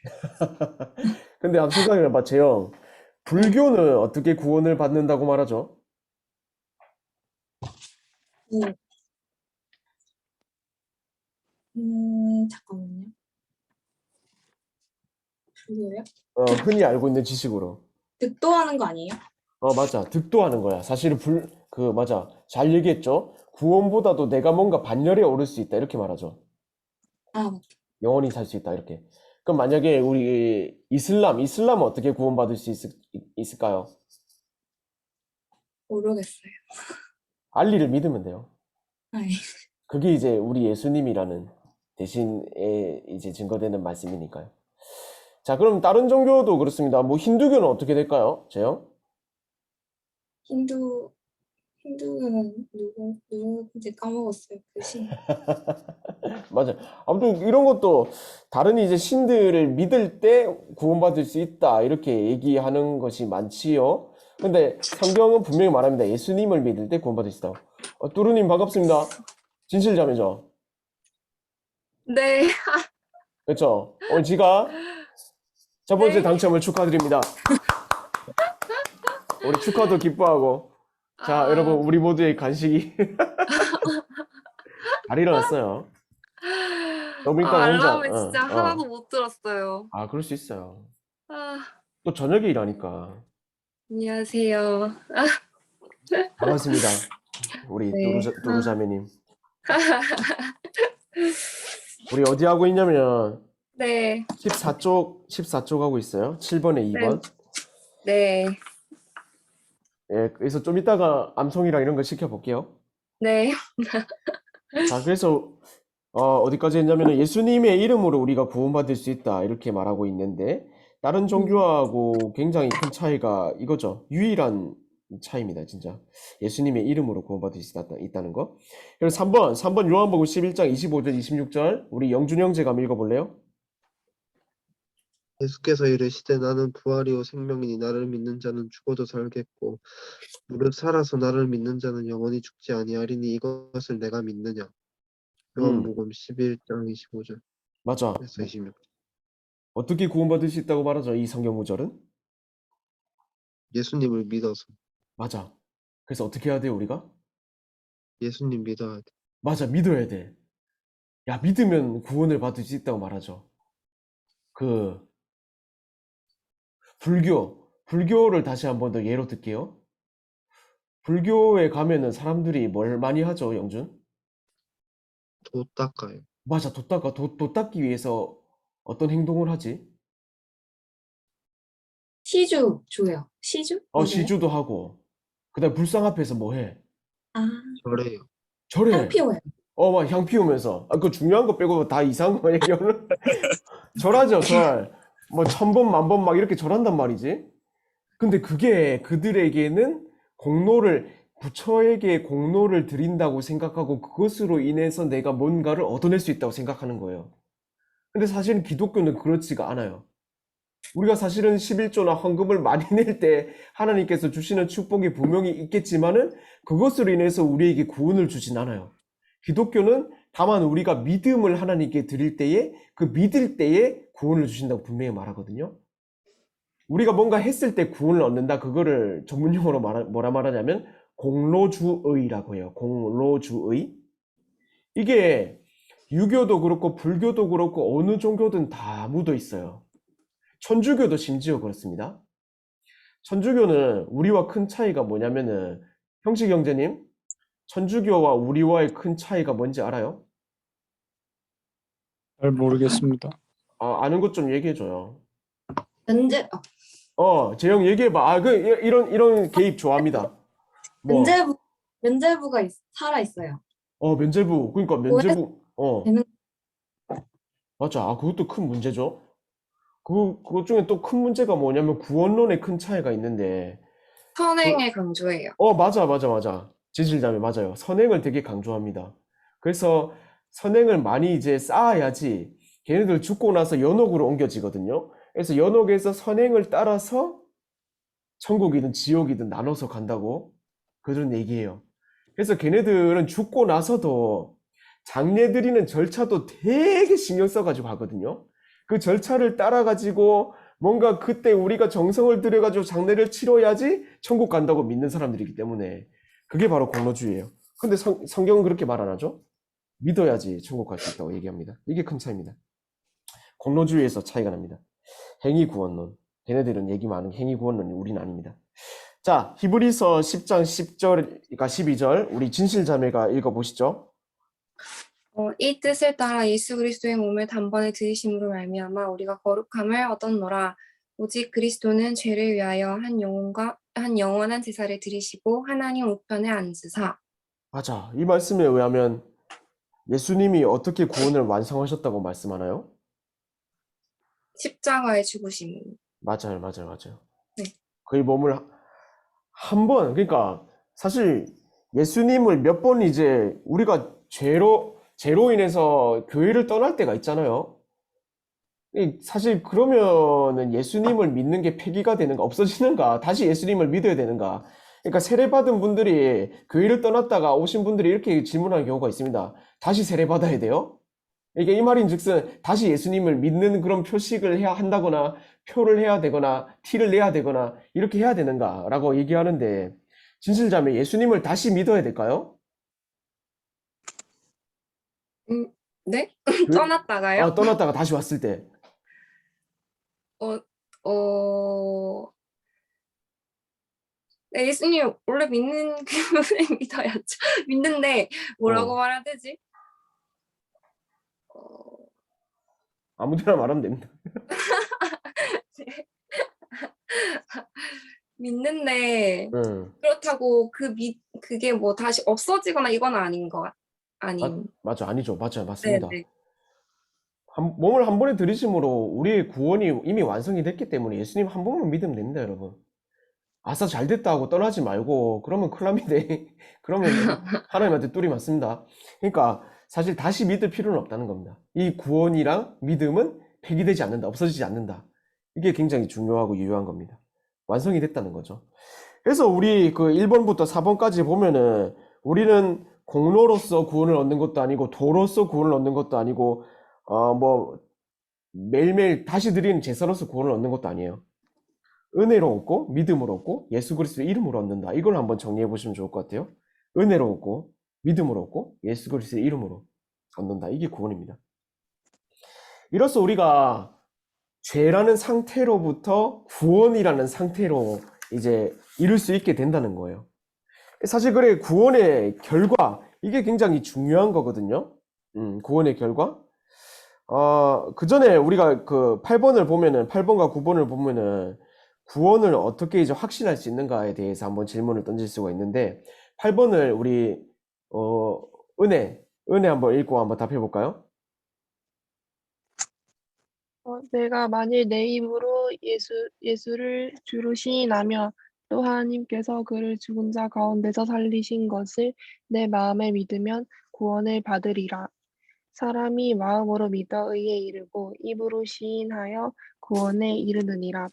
근데 한번 생각해봐, 재영. 불교는 어떻게 구원을 받는다고 말하죠? 네. 잠깐만요. 불교요? 흔히 알고 있는 지식으로. 득도하는 거 아니에요? 맞아. 득도하는 거야. 사실은 맞아. 잘 얘기했죠? 구원보다도 내가 뭔가 반열에 오를 수 있다. 이렇게 말하죠. 아, 맞다. 영원히 살 수 있다. 이렇게. 그럼 만약에 우리 이슬람은 어떻게 구원받을 수 있을까요? 모르겠어요. 알리를 믿으면 돼요. 아이, 그게 이제 우리 예수님이라는 대신에 이제 증거되는 말씀이니까요. 자, 그럼 다른 종교도 그렇습니다. 뭐 힌두교는 어떻게 될까요? 재영? 힌두교는 누구인지 까먹었어요. 그 신. 맞아요. 아무튼 이런 것도 다른 이제 신들을 믿을 때 구원받을 수 있다 이렇게 얘기하는 것이 많지요. 근데 성경은 분명히 말합니다. 예수님을 믿을 때 구원받을 수 있다. 뚜루님 반갑습니다. 진실자매죠? 네. 그렇죠? 오늘 지가 첫 번째 네. 당첨을 축하드립니다. 우리 축하도 기뻐하고. 자, 아, 여러분 우리 모두의 간식이 잘 일어났어요. 너무 이따 혼자. 알람을 진짜 하나도 못 들었어요. 그럴 수 있어요. 아, 또 저녁에 일하니까. 안녕하세요. 반갑습니다. 우리 네. 도루자매님. 우리 어디 하고 있냐면 네. 14쪽 하고 있어요. 7번에 2번. 네. 예, 그래서 좀 이따가 암송이랑 이런 거 시켜볼게요. 네. 자, 그래서 어디까지 했냐면은 예수님의 이름으로 우리가 구원받을 수 있다 이렇게 말하고 있는데 다른 종교하고 굉장히 큰 차이가 이거죠. 유일한 차이입니다, 진짜. 예수님의 이름으로 구원받을 수 있다는 거. 그리고 3번 요한복음 11장 25절 26절 우리 영준 형제가 한번 읽어볼래요? 예수께서 이르시되 나는 부활이요 생명이니 나를 믿는 자는 죽어도 살겠고 무릇 살아서 나를 믿는 자는 영원히 죽지 아니하리니 이것을 내가 믿느냐. 요한복음 11장 25절에서 맞아. 26절. 어떻게 구원받을 수 있다고 말하죠, 이 성경 구절은? 예수님을 믿어서. 맞아. 그래서 어떻게 해야 돼요, 우리가? 예수님 믿어야 돼. 맞아, 믿어야 돼. 야, 믿으면 구원을 받을 수 있다고 말하죠. 그 불교를 다시 한 번 더 예로 들게요. 불교에 가면은 사람들이 뭘 많이 하죠, 영준? 도 닦아요. 맞아, 돛 닦기 위해서 어떤 행동을 하지? 시주 줘요. 시주? 맞아요? 시주도 하고, 그다음 불상 앞에서 뭐 해? 아, 절해요. 절해. 향 피워요. 막 향 피우면서. 그 중요한 거 빼고 다 이상한 거 얘기하면 절하죠, 절. 뭐 1000번, 10,000번 막 이렇게 절한단 말이지. 근데 그게 그들에게는 부처에게 공로를 드린다고 생각하고 그것으로 인해서 내가 뭔가를 얻어낼 수 있다고 생각하는 거예요. 근데 사실은 기독교는 그렇지가 않아요. 우리가 사실은 11조나 헌금을 많이 낼 때 하나님께서 주시는 축복이 분명히 있겠지만은 그것으로 인해서 우리에게 구원을 주진 않아요. 기독교는 다만 우리가 믿음을 하나님께 드릴 때에 그 믿을 때에 구원을 주신다고 분명히 말하거든요. 우리가 뭔가 했을 때 구원을 얻는다. 그거를 전문용어로 뭐라 말하냐면 공로주의라고 해요. 공로주의. 이게 유교도 그렇고 불교도 그렇고 어느 종교든 다 묻어 있어요. 천주교도 심지어 그렇습니다. 천주교는 우리와 큰 차이가 뭐냐면은 형식 형제님, 천주교와 우리와의 큰 차이가 뭔지 알아요? 잘 모르겠습니다. 아는 것 좀 얘기해줘요. 재영 얘기해봐. 이런 개입 좋아합니다. 뭐, 면제부가 살아 있어요. 면제부. 그러니까 면제부. 되는- 맞아. 그것도 큰 문제죠. 그것 중에 또 큰 문제가 뭐냐면 구원론에 큰 차이가 있는데, 선행을 강조해요. 맞아. 지질자매 맞아요. 선행을 되게 강조합니다. 그래서 선행을 많이 이제 쌓아야지 걔네들 죽고 나서 연옥으로 옮겨지거든요. 그래서 연옥에서 선행을 따라서 천국이든 지옥이든 나눠서 간다고 그런 얘기예요. 그래서 걔네들은 죽고 나서도 장례 드리는 절차도 되게 신경 써가지고 하거든요. 그 절차를 따라가지고 뭔가 그때 우리가 정성을 들여가지고 장례를 치러야지 천국 간다고 믿는 사람들이기 때문에 그게 바로 공로주의예요. 근데 성경은 그렇게 말 안 하죠? 믿어야지 천국 갈 수 있다고 얘기합니다. 이게 큰 차이입니다. 공로주의에서 차이가 납니다. 행위구원론. 걔네들은 얘기 많은 행위구원론이 우리는 아닙니다. 자, 히브리서 10장 10절과 12절 우리 진실자매가 읽어보시죠. 이 뜻을 따라 예수 그리스도의 몸을 단번에 들이심으로 말미암아 우리가 거룩함을 얻었노라. 오직 그리스도는 죄를 위하여 한 영원한 제사를 드리시고 하나님 우편에 앉으사. 맞아. 이 말씀에 의하면 예수님이 어떻게 구원을 완성하셨다고 말씀하나요? 십자가의 죽으심. 맞아요. 네. 그의 몸을 한 번, 그러니까 사실 예수님을 몇 번 이제 우리가 죄로 인해서 교회를 떠날 때가 있잖아요. 사실 그러면은 예수님을 믿는 게 폐기가 되는가, 없어지는가, 다시 예수님을 믿어야 되는가. 그러니까 세례받은 분들이 교회를 떠났다가 오신 분들이 이렇게 질문하는 경우가 있습니다. 다시 세례받아야 돼요? 이게 이 말인즉슨 다시 예수님을 믿는 그런 표식을 해야 한다거나 표를 해야 되거나 티를 내야 되거나 이렇게 해야 되는가라고 얘기하는데 진실자매 예수님을 다시 믿어야 될까요? 네? 그- 떠났다가요? 떠났다가 다시 왔을 때. 네, 예수님 원래 믿는 그분을 믿어야죠. 믿는데 뭐라고 어. 말해야 되지? 아무 데나 말하면 됩니다. 믿는데 응. 그렇다고 그게 뭐 다시 없어지거나 이건 아닌 것 같아요. 아닌. 맞아, 아니죠. 맞아요. 맞습니다. 네네. 몸을 한 번에 들이심으로 우리의 구원이 이미 완성이 됐기 때문에 예수님 한 번만 믿으면 됩니다, 여러분. 아싸 잘 됐다 하고 떠나지 말고 그러면 큰일 납니다. 그러면 하나님한테 뚜리 맞습니다. 그러니까 사실 다시 믿을 필요는 없다는 겁니다. 이 구원이랑 믿음은 폐기되지 않는다, 없어지지 않는다. 이게 굉장히 중요하고 유효한 겁니다. 완성이 됐다는 거죠. 그래서 우리 그 1번부터 4번까지 보면은 우리는 공로로서 구원을 얻는 것도 아니고 도로서 구원을 얻는 것도 아니고 뭐 매일매일 다시 드리는 제사로서 구원을 얻는 것도 아니에요. 은혜로 얻고 믿음으로 얻고 예수 그리스도의 이름으로 얻는다. 이걸 한번 정리해 보시면 좋을 것 같아요. 은혜로 얻고 믿음으로 얻고 예수 그리스도의 이름으로 얻는다. 이게 구원입니다. 이로써 우리가 죄라는 상태로부터 구원이라는 상태로 이제 이룰 수 있게 된다는 거예요. 사실 그래 구원의 결과 이게 굉장히 중요한 거거든요. 구원의 결과. 그 전에 우리가 그 8번을 보면은 8번과 9번을 보면은 구원을 어떻게 이제 확신할 수 있는가에 대해서 한번 질문을 던질 수가 있는데 8번을 우리 은혜 한번 읽고 한번 답해 볼까요? 내가 만일 내 입으로 예수를 주로 시인하며 또 하나님께서 그를 죽은 자 가운데서 살리신 것을 내 마음에 믿으면 구원을 받으리라. 사람이 마음으로 믿어 의에 이르고 입으로 시인하여 구원에 이르느니라.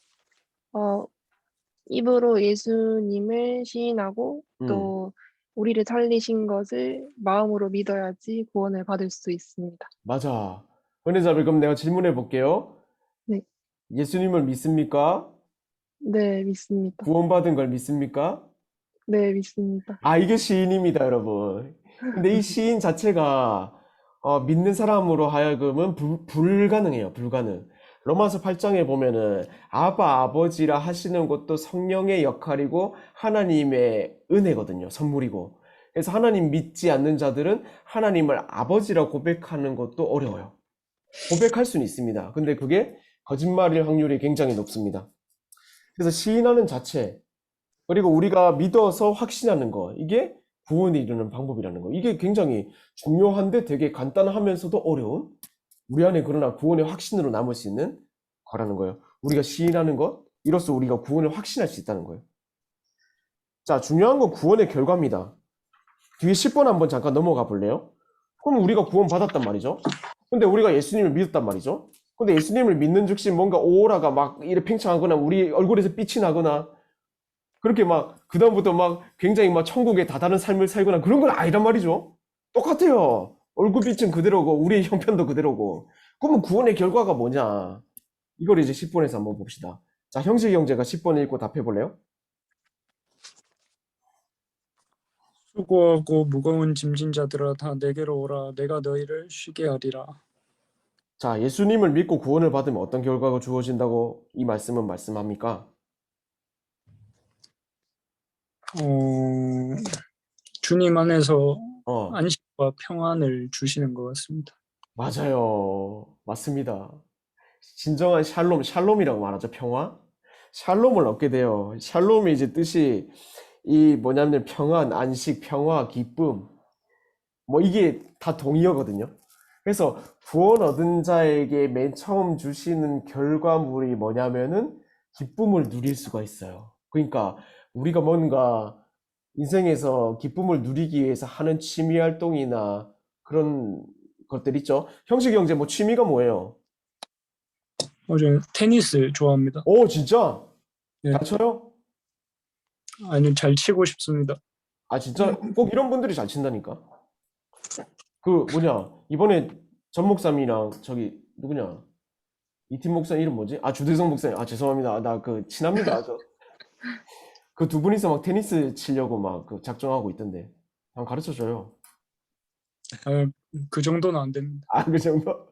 입으로 예수님을 시인하고 또 우리를 살리신 것을 마음으로 믿어야지 구원을 받을 수 있습니다. 맞아. 은혜자매 그럼 내가 질문해 볼게요. 네. 예수님을 믿습니까? 네, 믿습니다. 구원받은 걸 믿습니까? 네, 믿습니다. 아, 이게 시인입니다, 여러분. 근데 이 시인 자체가 믿는 사람으로 하여금은 불가능해요, 불가능. 로마서 8장에 보면은 아버지라 하시는 것도 성령의 역할이고 하나님의 은혜거든요, 선물이고. 그래서 하나님 믿지 않는 자들은 하나님을 아버지라 고백하는 것도 어려워요. 고백할 수는 있습니다. 근데 그게 거짓말일 확률이 굉장히 높습니다. 그래서 시인하는 자체, 그리고 우리가 믿어서 확신하는 거, 이게 구원에 이르는 방법이라는 거. 이게 굉장히 중요한데 되게 간단하면서도 어려운, 우리 안에 그러나 구원의 확신으로 남을 수 있는 거라는 거예요. 우리가 시인하는 것, 이로써 우리가 구원을 확신할 수 있다는 거예요. 자, 중요한 건 구원의 결과입니다. 뒤에 10번 한번 잠깐 넘어가 볼래요? 그럼 우리가 구원 받았단 말이죠. 근데 우리가 예수님을 믿었단 말이죠. 근데 예수님을 믿는 즉시 뭔가 오라가 막 이렇게 팽창하거나 우리 얼굴에서 빛이 나거나 그렇게 막 그다음부터 막 굉장히 막 천국에 다다른 삶을 살거나 그런 건 아니란 말이죠. 똑같아요. 얼굴빛은 그대로고 우리의 형편도 그대로고. 그러면 구원의 결과가 뭐냐? 이걸 이제 10번에서 한번 봅시다. 자, 형식 형제가 10번 읽고 답해 볼래요? 수고하고 무거운 짐진 자들아 다 내게로 오라. 내가 너희를 쉬게 하리라. 자, 예수님을 믿고 구원을 받으면 어떤 결과가 주어진다고 이 말씀은 말씀합니까? 주님 안에서 어, 안식과 평안을 주시는 것 같습니다. 맞아요. 맞습니다. 진정한 샬롬이라고 말하죠. 평화? 샬롬을 얻게 돼요. 샬롬이 이제 뜻이 이 뭐냐면 평안, 안식, 평화, 기쁨. 뭐 이게 다 동의어거든요. 그래서 구원 얻은 자에게 맨 처음 주시는 결과물이 뭐냐면은 기쁨을 누릴 수가 있어요. 그러니까 우리가 뭔가 인생에서 기쁨을 누리기 위해서 하는 취미 활동이나 그런 것들 있죠. 형식 형제 뭐 취미가 뭐예요? 저는 테니스 좋아합니다. 오, 진짜? 네. 잘 쳐요? 아니, 잘 치고 싶습니다. 아, 진짜? 꼭 이런 분들이 잘 친다니까. 그 뭐냐, 이번에 전 목사님이랑 저기 누구냐, 이팀 목사님 이름 뭐지? 아, 주대성 목사님. 아, 죄송합니다. 나 그 친합니다. 그 두 분이서 막 테니스 치려고 막 그 작정하고 있던데. 한번 가르쳐 줘요. 그 정도는 안 됩니다. 아, 그 정도?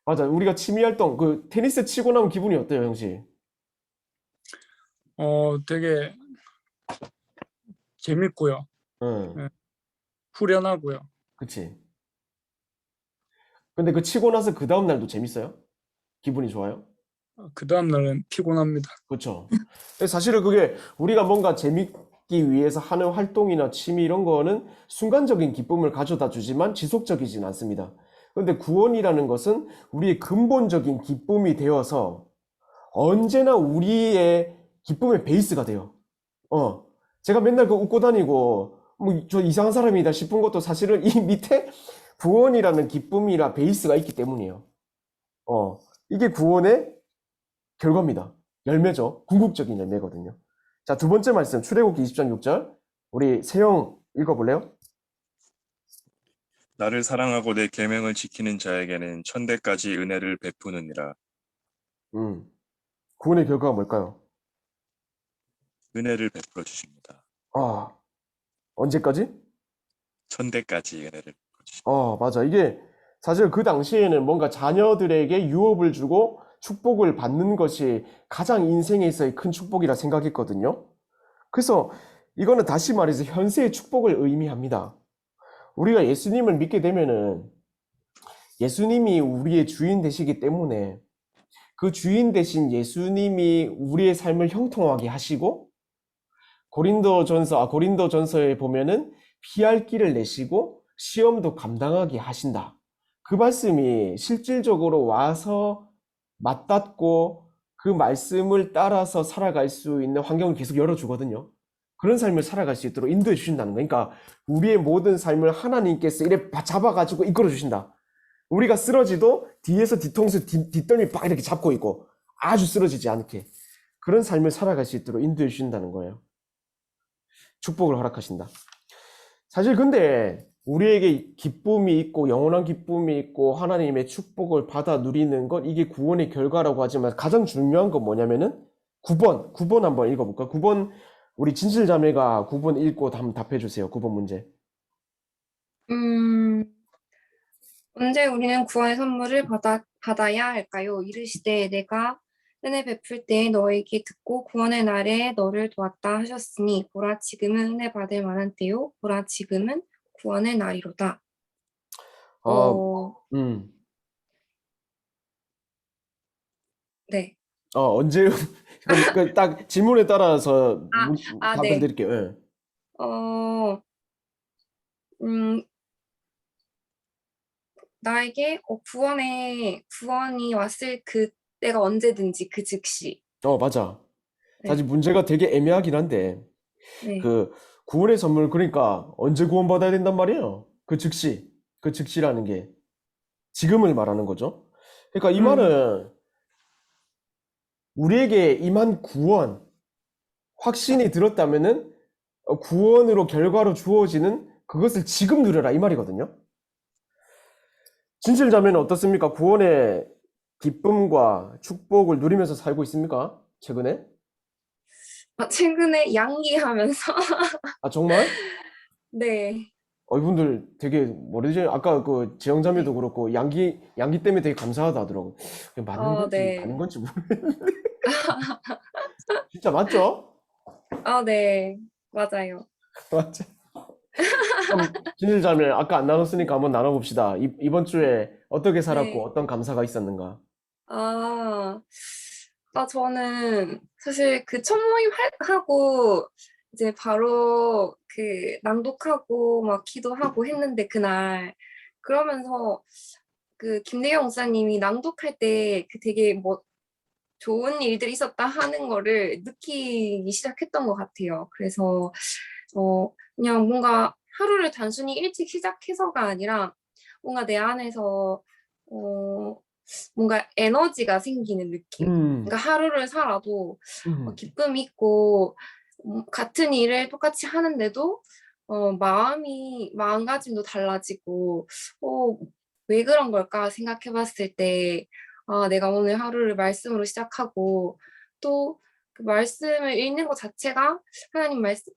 맞아. 우리가 취미 활동, 그 테니스 치고 나면 기분이 어때요, 형씨? 되게 재밌고요. 응, 네. 후련하고요. 그치. 근데 그 치고 나서 그 다음 날도 재밌어요? 기분이 좋아요? 그 다음 날은 피곤합니다. 그렇죠. 사실은 그게 우리가 뭔가 위해서 하는 활동이나 취미 이런 거는 순간적인 기쁨을 가져다 주지만 지속적이진 않습니다. 그런데 구원이라는 것은 우리의 근본적인 기쁨이 되어서 언제나 우리의 기쁨의 베이스가 돼요. 제가 맨날 그 웃고 다니고 뭐 저 이상한 사람이다 싶은 것도 사실은 이 밑에 구원이라는 기쁨이라 베이스가 있기 때문이에요. 이게 구원의 결과입니다. 열매죠. 궁극적인 열매거든요. 자, 두 번째 말씀, 출애굽기 20장 6절. 우리 세영 읽어볼래요? 나를 사랑하고 내 계명을 지키는 자에게는 천대까지 은혜를 베푸느니라. 구원의 결과가 뭘까요? 은혜를 베풀어 주십니다. 언제까지? 천대까지 은혜를 베풀어 주십니다. 맞아. 이게 사실 그 당시에는 뭔가 자녀들에게 유업을 주고 축복을 받는 것이 가장 인생에 있어의 큰 축복이라 생각했거든요. 그래서 이거는 다시 말해서 현세의 축복을 의미합니다. 우리가 예수님을 믿게 되면은 예수님이 우리의 주인 되시기 때문에 그 주인 되신 예수님이 우리의 삶을 형통하게 하시고 고린도전서에 보면은 피할 길을 내시고 시험도 감당하게 하신다. 그 말씀이 실질적으로 와서 맞닿고 그 말씀을 따라서 살아갈 수 있는 환경을 계속 열어주거든요. 그런 삶을 살아갈 수 있도록 인도해 주신다는 거예요. 그러니까 우리의 모든 삶을 하나님께서 이렇게 잡아가지고 이끌어 주신다. 우리가 쓰러지도 뒤에서 뒤통수 뒷덜미 빡 이렇게 잡고 있고 아주 쓰러지지 않게 그런 삶을 살아갈 수 있도록 인도해 주신다는 거예요. 축복을 허락하신다. 사실 근데 우리에게 기쁨이 있고 영원한 기쁨이 있고 하나님의 축복을 받아 누리는 것 이게 구원의 결과라고 하지만 가장 중요한 건 뭐냐면은 9번 한번 읽어볼까? 9번 우리 진실자매가 9번 읽고 한번 답해 주세요. 9번 문제. 언제 우리는 구원의 선물을 받아야 할까요? 이르시되 내가 은혜 베풀 때 너에게 듣고 구원의 날에 너를 도왔다 하셨으니 보라 지금은 은혜 받을 만한 때요 보라 지금은 구원의 날이로다. 네. 언제 그럼 딱 질문에 따라서 답을 네. 드릴게요. 예. 나에게 구원이 왔을 그때가 언제든지 그 즉시. 맞아. 네. 사실 문제가 되게 애매하긴 한데 네. 그 구원의 선물 그러니까 언제 구원받아야 된단 말이에요. 그 즉시라는 게 지금을 말하는 거죠. 그러니까 이 말은 우리에게 임한 구원 확신이 들었다면은 구원으로 결과로 주어지는 그것을 지금 누려라 이 말이거든요. 진실자매는 어떻습니까? 구원의 기쁨과 축복을 누리면서 살고 있습니까? 최근에? 최근에 양기하면서 정말? 네. 이분들 되게 뭐지? 아까 그 지영자매도 그렇고 양기 때문에 되게 감사하다 하더라고. 그게 맞는 건지 네. 아닌 건지 모르겠는데. 진짜 맞죠? 네. 맞아요. 맞죠? 그럼 진실자매 아까 안 나눴으니까 한번 나눠봅시다. 이번 주에 어떻게 살았고 네. 어떤 감사가 있었는가? 저는 사실 그 첫 모임 하고 이제 바로 그 낭독하고 막 기도하고 했는데 그날 그러면서 그 김대경 목사님이 낭독할 때 그 되게 뭐 좋은 일들이 있었다 하는 거를 느끼기 시작했던 것 같아요. 그래서 그냥 뭔가 하루를 단순히 일찍 시작해서가 아니라 뭔가 내 안에서 뭔가 에너지가 생기는 느낌. 그러니까 하루를 살아도 기쁨이 있고 같은 일을 똑같이 하는데도 마음가짐도 달라지고 왜 그런 걸까 생각해봤을 때 내가 오늘 하루를 말씀으로 시작하고 또 그 말씀을 읽는 것 자체가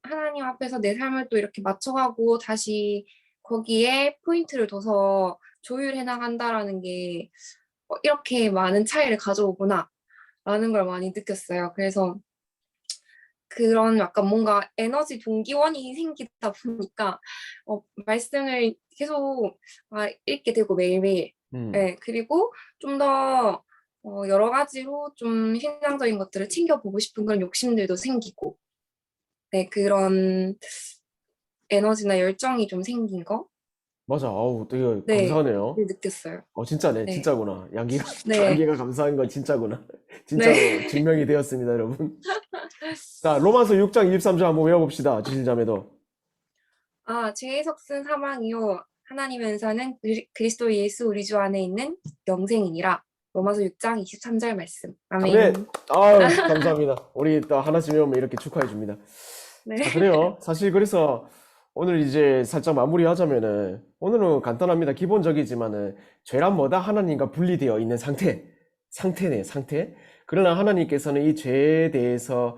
하나님 앞에서 내 삶을 또 이렇게 맞춰가고 다시 거기에 포인트를 둬서 조율해 나간다라는 게 이렇게 많은 차이를 가져오구나 라는 걸 많이 느꼈어요. 그래서 그런 약간 뭔가 에너지 동기원이 생기다 보니까 말씀을 계속 읽게 되고 매일매일 네, 그리고 좀 더 여러 가지로 좀 신앙적인 것들을 챙겨보고 싶은 그런 욕심들도 생기고 네, 그런 에너지나 열정이 좀 생긴 거? 맞아. 아우, 되게 네, 감사하네요. 느꼈어요. 진짜네. 네. 진짜구나. 양기가, 네. 양기가 감사한 건 진짜구나. 네. 진짜로 증명이 되었습니다, 여러분. 자, 로마서 6장 23절 한번 외워봅시다. 지실자매도. 죄의 삭은 사망이요 하나님의 은사는 그리스도 예수 우리 주 안에 있는 영생이니라. 로마서 6장 23절 말씀. 아멘. 아멘. 아유, 감사합니다. 우리 또 하나씩 외우면 이렇게 축하해 줍니다. 네. 자, 그래요. 사실 그래서 오늘 이제 살짝 마무리하자면은 오늘은 간단합니다. 기본적이지만은 죄란 뭐다? 하나님과 분리되어 있는 상태네, 상태. 그러나 하나님께서는 이 죄에 대해서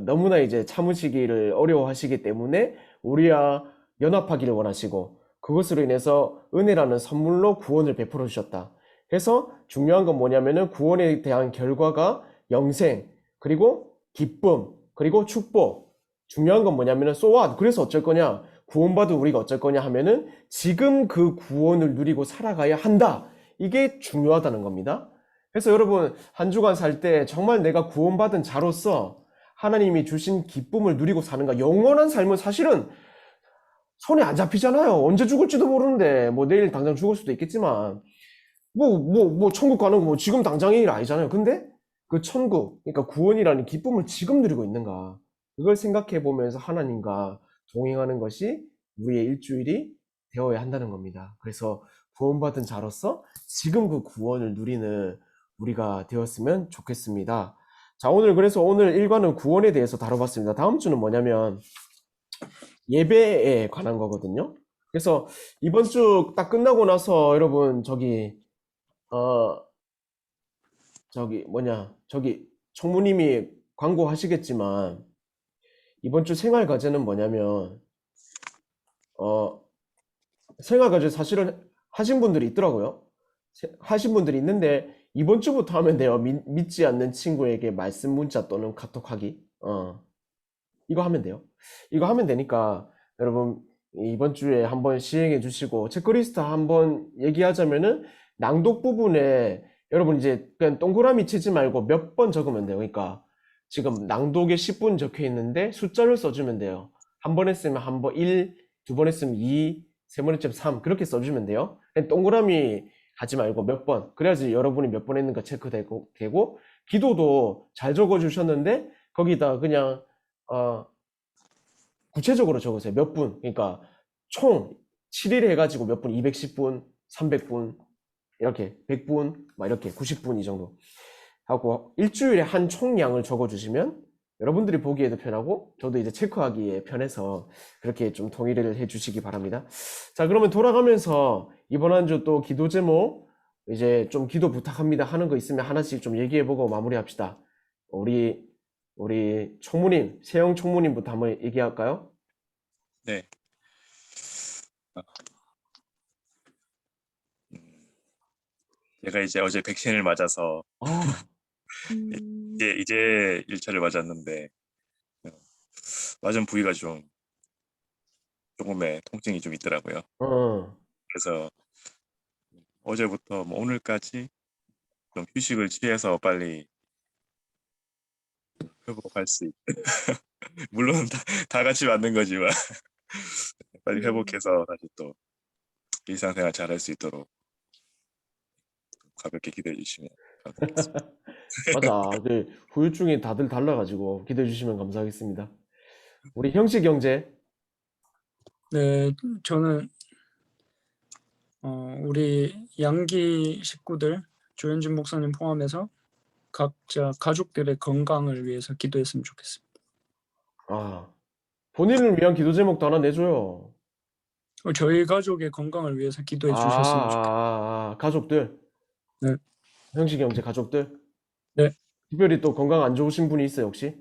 너무나 이제 참으시기를 어려워하시기 때문에 우리와 연합하기를 원하시고 그것으로 인해서 은혜라는 선물로 구원을 베풀어 주셨다. 그래서 중요한 건 뭐냐면은 구원에 대한 결과가 영생, 그리고 기쁨, 그리고 축복. 중요한 건 뭐냐면은 so what? 그래서 어쩔 거냐? 구원받은 우리가 어쩔 거냐 하면은 지금 그 구원을 누리고 살아가야 한다. 이게 중요하다는 겁니다. 그래서 여러분 한 주간 살 때 정말 내가 구원받은 자로서 하나님이 주신 기쁨을 누리고 사는가? 영원한 삶은 사실은 손에 안 잡히잖아요. 언제 죽을지도 모르는데 뭐 내일 당장 죽을 수도 있겠지만 천국 가는 거 뭐 지금 당장의 일 아니잖아요. 근데 그 천국, 그러니까 구원이라는 기쁨을 지금 누리고 있는가? 그걸 생각해 보면서 하나님과 동행하는 것이 우리의 일주일이 되어야 한다는 겁니다. 그래서 구원받은 자로서 지금 그 구원을 누리는 우리가 되었으면 좋겠습니다. 자, 그래서 오늘 일과는 구원에 대해서 다뤄봤습니다. 다음 주는 뭐냐면 예배에 관한 거거든요. 그래서 이번 주 딱 끝나고 나서 여러분 총무님이 광고하시겠지만 이번 주 생활 과제는 뭐냐면 생활 과제 사실은 하신 분들이 있더라고요. 하신 분들이 있는데 이번 주부터 하면 돼요. 믿지 않는 친구에게 말씀 문자 또는 카톡 하기. 이거 하면 돼요. 이거 하면 되니까 여러분 이번 주에 한번 시행해 주시고 체크리스트 한번 얘기하자면은 낭독 부분에 여러분 이제 그냥 동그라미 치지 말고 몇 번 적으면 돼요. 그러니까 지금 낭독에 10분 적혀 있는데 숫자를 써주면 돼요. 한 번 했으면 한 번 1, 두 번 했으면 2, 세 번 했으면 3 그렇게 써주면 돼요. 그냥 동그라미 하지 말고 몇 번. 그래야지 여러분이 몇 번 했는가 체크되고 기도도 잘 적어주셨는데 거기다 그냥 구체적으로 적으세요. 몇 분. 그러니까 총 7일 해가지고 몇 분, 210분, 300분, 이렇게 100분, 막 이렇게 90분 이 정도 하고 일주일에 한 총량을 적어주시면 여러분들이 보기에도 편하고 저도 이제 체크하기에 편해서 그렇게 좀 동의를 해주시기 바랍니다. 자, 그러면 돌아가면서 이번 한 주 또 기도 제목 이제 좀 기도 부탁합니다 하는 거 있으면 하나씩 좀 얘기해보고 마무리합시다. 우리 총무님, 세영 총무님부터 한번 얘기할까요? 네. 제가 이제 어제 백신을 맞아서 이제 1차를 맞았는데 맞은 부위가 조금의 통증이 좀 있더라고요. 그래서 어제부터 뭐 오늘까지 좀 휴식을 취해서 빨리 회복할 수 물론 다 같이 맞는 거지만 빨리 회복해서 다시 또 일상생활 잘할 수 있도록 가볍게 기대해 주시면 감사하겠습니다. 맞아. 후유증이 다들 달라가지고 기대해 주시면 감사하겠습니다. 우리 형식 형제. 네, 저는 우리 양기 식구들 조현진 목사님 포함해서 각자 가족들의 건강을 위해서 기도했으면 좋겠습니다. 본인을 위한 기도 제목도 하나 내줘요. 저희 가족의 건강을 위해서 기도해 주셨으면 좋겠습니다. 가족들. 네. 형식 형제 가족들. 네. 특별히 또 건강 안 좋으신 분이 있어요, 혹시?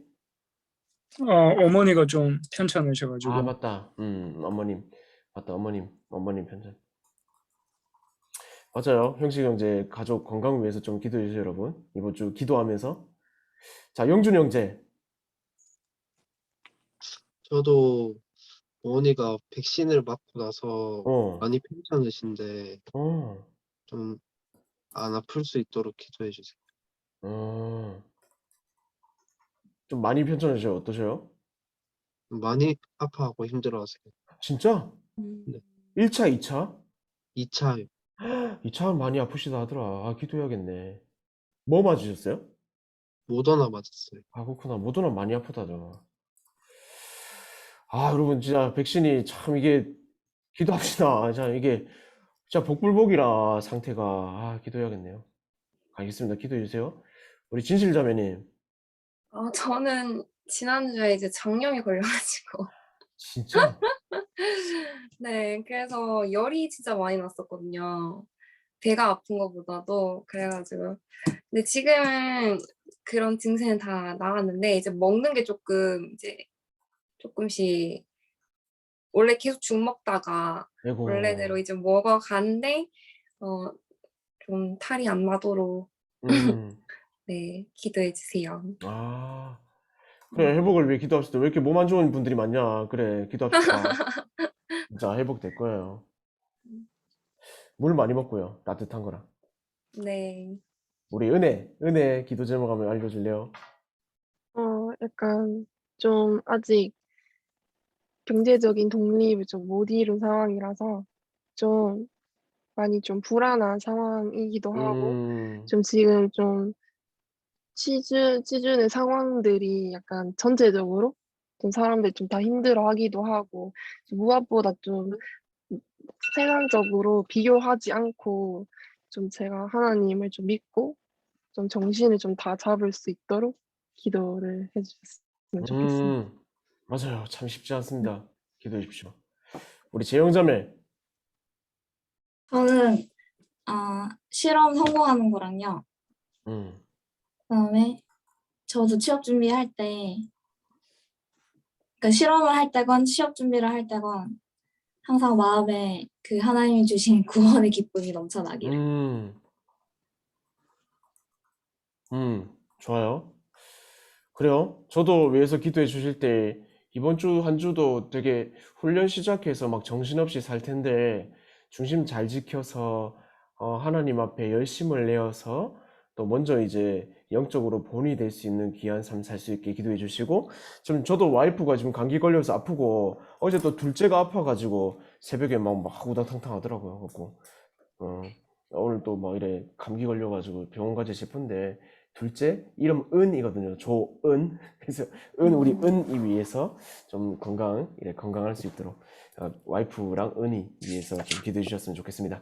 어머니가 좀 편찮으셔가지고. 맞다. 어머님. 맞다, 어머님 편찮. 맞아요. 형식 형제 가족 건강 위해서 좀 기도해 주세요, 여러분. 이번 주 기도하면서. 자, 영준 형제. 저도 어머니가 백신을 맞고 나서 어. 많이 편찮으신데 좀 안 아플 수 있도록 기도해 주세요. 좀 많이 편찮으셔요. 어떠셔요? 많이 아파하고 힘들어하세요. 진짜? 네. 1차, 2차? 2차요. 2차는 많이 아프시다 하더라. 아, 기도해야겠네. 뭐 맞으셨어요? 모더나 맞았어요. 아, 그렇구나. 모더나 많이 아프다죠. 아, 여러분, 진짜 백신이 참 이게 기도합시다. 자, 이게 진짜 복불복이라 상태가. 아, 기도해야겠네요. 알겠습니다. 기도해 주세요. 우리 진실자매님, 저는 지난주에 이제 장염이 걸려가지고 진짜? 네, 그래서 열이 진짜 많이 났었거든요. 배가 아픈 것보다도 그래가지고 근데 지금은 그런 증세는 다 나았는데 이제 먹는 게 조금 이제 조금씩 원래 계속 죽 먹다가 아이고. 원래대로 이제 먹어가는데 좀 탈이 안 나도록 음, 네, 기도해 주세요. 아, 그래, 회복을 위해 기도합시다. 왜 이렇게 몸 안 좋은 분들이 많냐? 그래, 기도합시다. 진짜 회복될 거예요. 물 많이 먹고요. 따뜻한 거랑. 네. 우리 은혜 기도 제목 한번 알려줄래요? 약간 좀 아직 경제적인 독립을 좀 못 이룬 상황이라서 좀 많이 좀 불안한 상황이기도 하고 음, 좀 지금 좀 취준의 상황들이 약간 전체적으로 좀 사람들이 좀 다 힘들어하기도 하고 무엇보다 좀 세상적으로 비교하지 않고 좀 제가 하나님을 좀 믿고 좀 정신을 좀 다 잡을 수 있도록 기도를 해주셨으면 좋겠습니다. 맞아요. 참 쉽지 않습니다. 기도해 주십시오. 우리 재영자매, 저는 실험 성공하는 거랑요. 음, 그다음에 저도 취업 준비할 때, 그러니까 실험을 할 때건 취업 준비를 할 때건 항상 마음에 그 하나님이 주신 구원의 기쁨이 넘쳐나기를. 좋아요. 그래요. 저도 위해서 기도해 주실 때 이번 주 한 주도 되게 훈련 시작해서 막 정신없이 살 텐데 중심 잘 지켜서 하나님 앞에 열심을 내어서 또 먼저 이제 영적으로 본이 될 수 있는 귀한 삶 살 수 있게 기도해 주시고 좀 저도 와이프가 지금 감기 걸려서 아프고 어제 또 둘째가 아파가지고 새벽에 막 우당탕탕 하더라고요. 그래갖고 오늘 또 막 이래 감기 걸려가지고 병원 가지 싶은데 둘째 이름 은이거든요. 조은. 그래서 우리 은이 위해서 좀 건강할 수 있도록 와이프랑 은이 위해서 좀 기도해 주셨으면 좋겠습니다.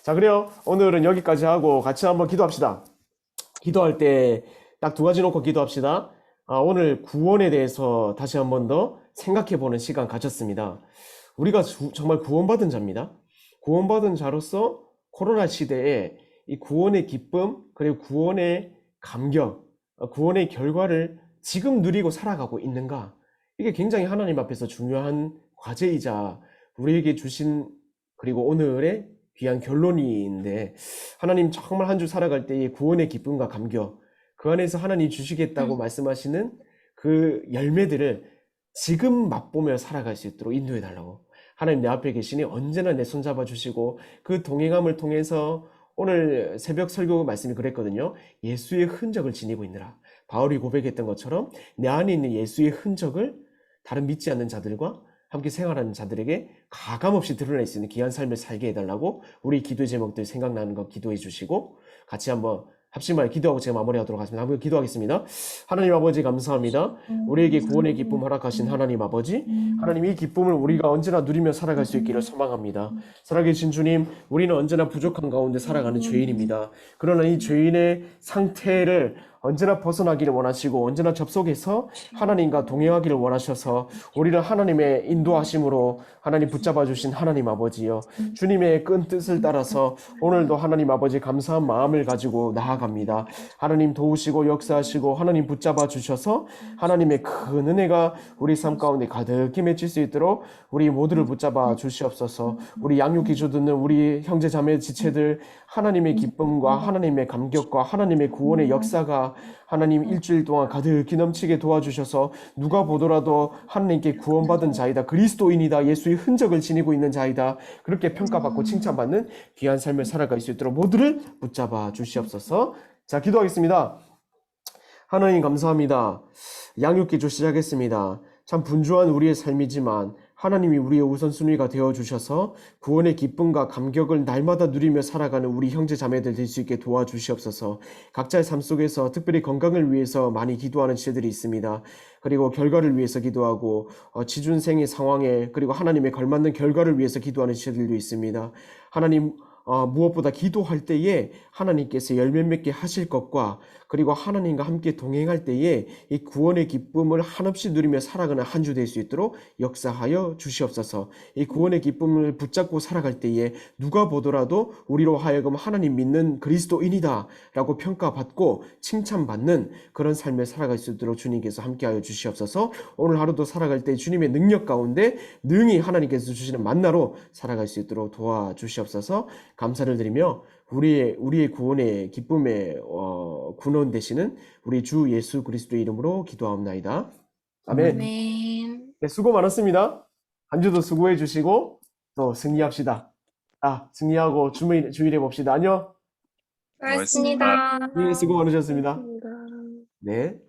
자, 그래요. 오늘은 여기까지 하고 같이 한번 기도합시다. 기도할 때 딱 두 가지 놓고 기도합시다. 오늘 구원에 대해서 다시 한 번 더 생각해 보는 시간 가졌습니다. 우리가 정말 구원받은 자입니다. 구원받은 자로서 코로나 시대에 이 구원의 기쁨 그리고 구원의 감격, 구원의 결과를 지금 누리고 살아가고 있는가? 이게 굉장히 하나님 앞에서 중요한 과제이자 우리에게 주신 그리고 오늘의 귀한 결론인데 하나님 정말 한 주 살아갈 때 이 구원의 기쁨과 감격 그 안에서 하나님 주시겠다고 말씀하시는 그 열매들을 지금 맛보며 살아갈 수 있도록 인도해 달라고. 하나님 내 앞에 계시니 언제나 내 손 잡아 주시고 그 동행함을 통해서 오늘 새벽 설교 말씀이 그랬거든요. 예수의 흔적을 지니고 있느라. 바울이 고백했던 것처럼 내 안에 있는 예수의 흔적을 다른 믿지 않는 자들과 함께 생활하는 자들에게 가감없이 드러낼 수 있는 귀한 삶을 살게 해달라고 우리 기도 제목들 생각나는 거 기도해 주시고 같이 한번 합심하여 기도하고 제가 마무리하도록 하겠습니다. 한번 기도하겠습니다. 하나님 아버지 감사합니다. 우리에게 구원의 기쁨 허락하신 하나님 아버지, 하나님 이 기쁨을 우리가 언제나 누리며 살아갈 수 있기를 소망합니다. 살아계신 주님, 우리는 언제나 부족한 가운데 살아가는 죄인입니다. 그러나 이 죄인의 상태를 언제나 벗어나기를 원하시고 언제나 접속해서 하나님과 동행하기를 원하셔서 우리를 하나님의 인도하심으로 하나님 붙잡아 주신 하나님 아버지요, 주님의 끈 뜻을 따라서 오늘도 하나님 아버지 감사한 마음을 가지고 나아갑니다. 하나님 도우시고 역사하시고 하나님 붙잡아 주셔서 하나님의 큰 은혜가 우리 삶 가운데 가득히 맺힐 수 있도록 우리 모두를 붙잡아 주시옵소서. 우리 양육기 주 듣는 우리 형제 자매 지체들 하나님의 기쁨과 하나님의 감격과 하나님의 구원의 역사가 하나님 일주일 동안 가득히 넘치게 도와주셔서 누가 보더라도 하나님께 구원받은 자이다, 그리스도인이다, 예수의 흔적을 지니고 있는 자이다, 그렇게 평가받고 칭찬받는 귀한 삶을 살아갈 수 있도록 모두를 붙잡아 주시옵소서. 자, 기도하겠습니다. 하나님 감사합니다. 양육기조 시작했습니다. 참 분주한 우리의 삶이지만 하나님이 우리의 우선순위가 되어주셔서 구원의 기쁨과 감격을 날마다 누리며 살아가는 우리 형제 자매들 될 수 있게 도와주시옵소서. 각자의 삶 속에서 특별히 건강을 위해서 많이 기도하는 지체들이 있습니다. 그리고 결과를 위해서 기도하고 취준생의 상황에 그리고 하나님에 걸맞는 결과를 위해서 기도하는 지체들도 있습니다. 하나님 무엇보다 기도할 때에 하나님께서 열매 맺게 하실 것과 그리고 하나님과 함께 동행할 때에 이 구원의 기쁨을 한없이 누리며 살아가는 한 주 될 수 있도록 역사하여 주시옵소서. 이 구원의 기쁨을 붙잡고 살아갈 때에 누가 보더라도 우리로 하여금 하나님 믿는 그리스도인이다 라고 평가받고 칭찬받는 그런 삶을 살아갈 수 있도록 주님께서 함께하여 주시옵소서. 오늘 하루도 살아갈 때 주님의 능력 가운데 능히 하나님께서 주시는 만나로 살아갈 수 있도록 도와주시옵소서. 감사를 드리며 우리의 구원의 기쁨의 근원 되시는 우리 주 예수 그리스도의 이름으로 기도하옵나이다. 아멘. 아멘. 네, 수고 많았습니다. 한 주도 수고해 주시고 또 승리합시다. 승리하고 주일에 봅시다. 안녕. 고맙습니다. 네, 수고 많으셨습니다. 고맙습니다. 네.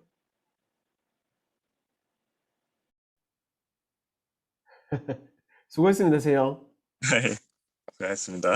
수고했습니다, 세영. 네, 수고하셨습니다.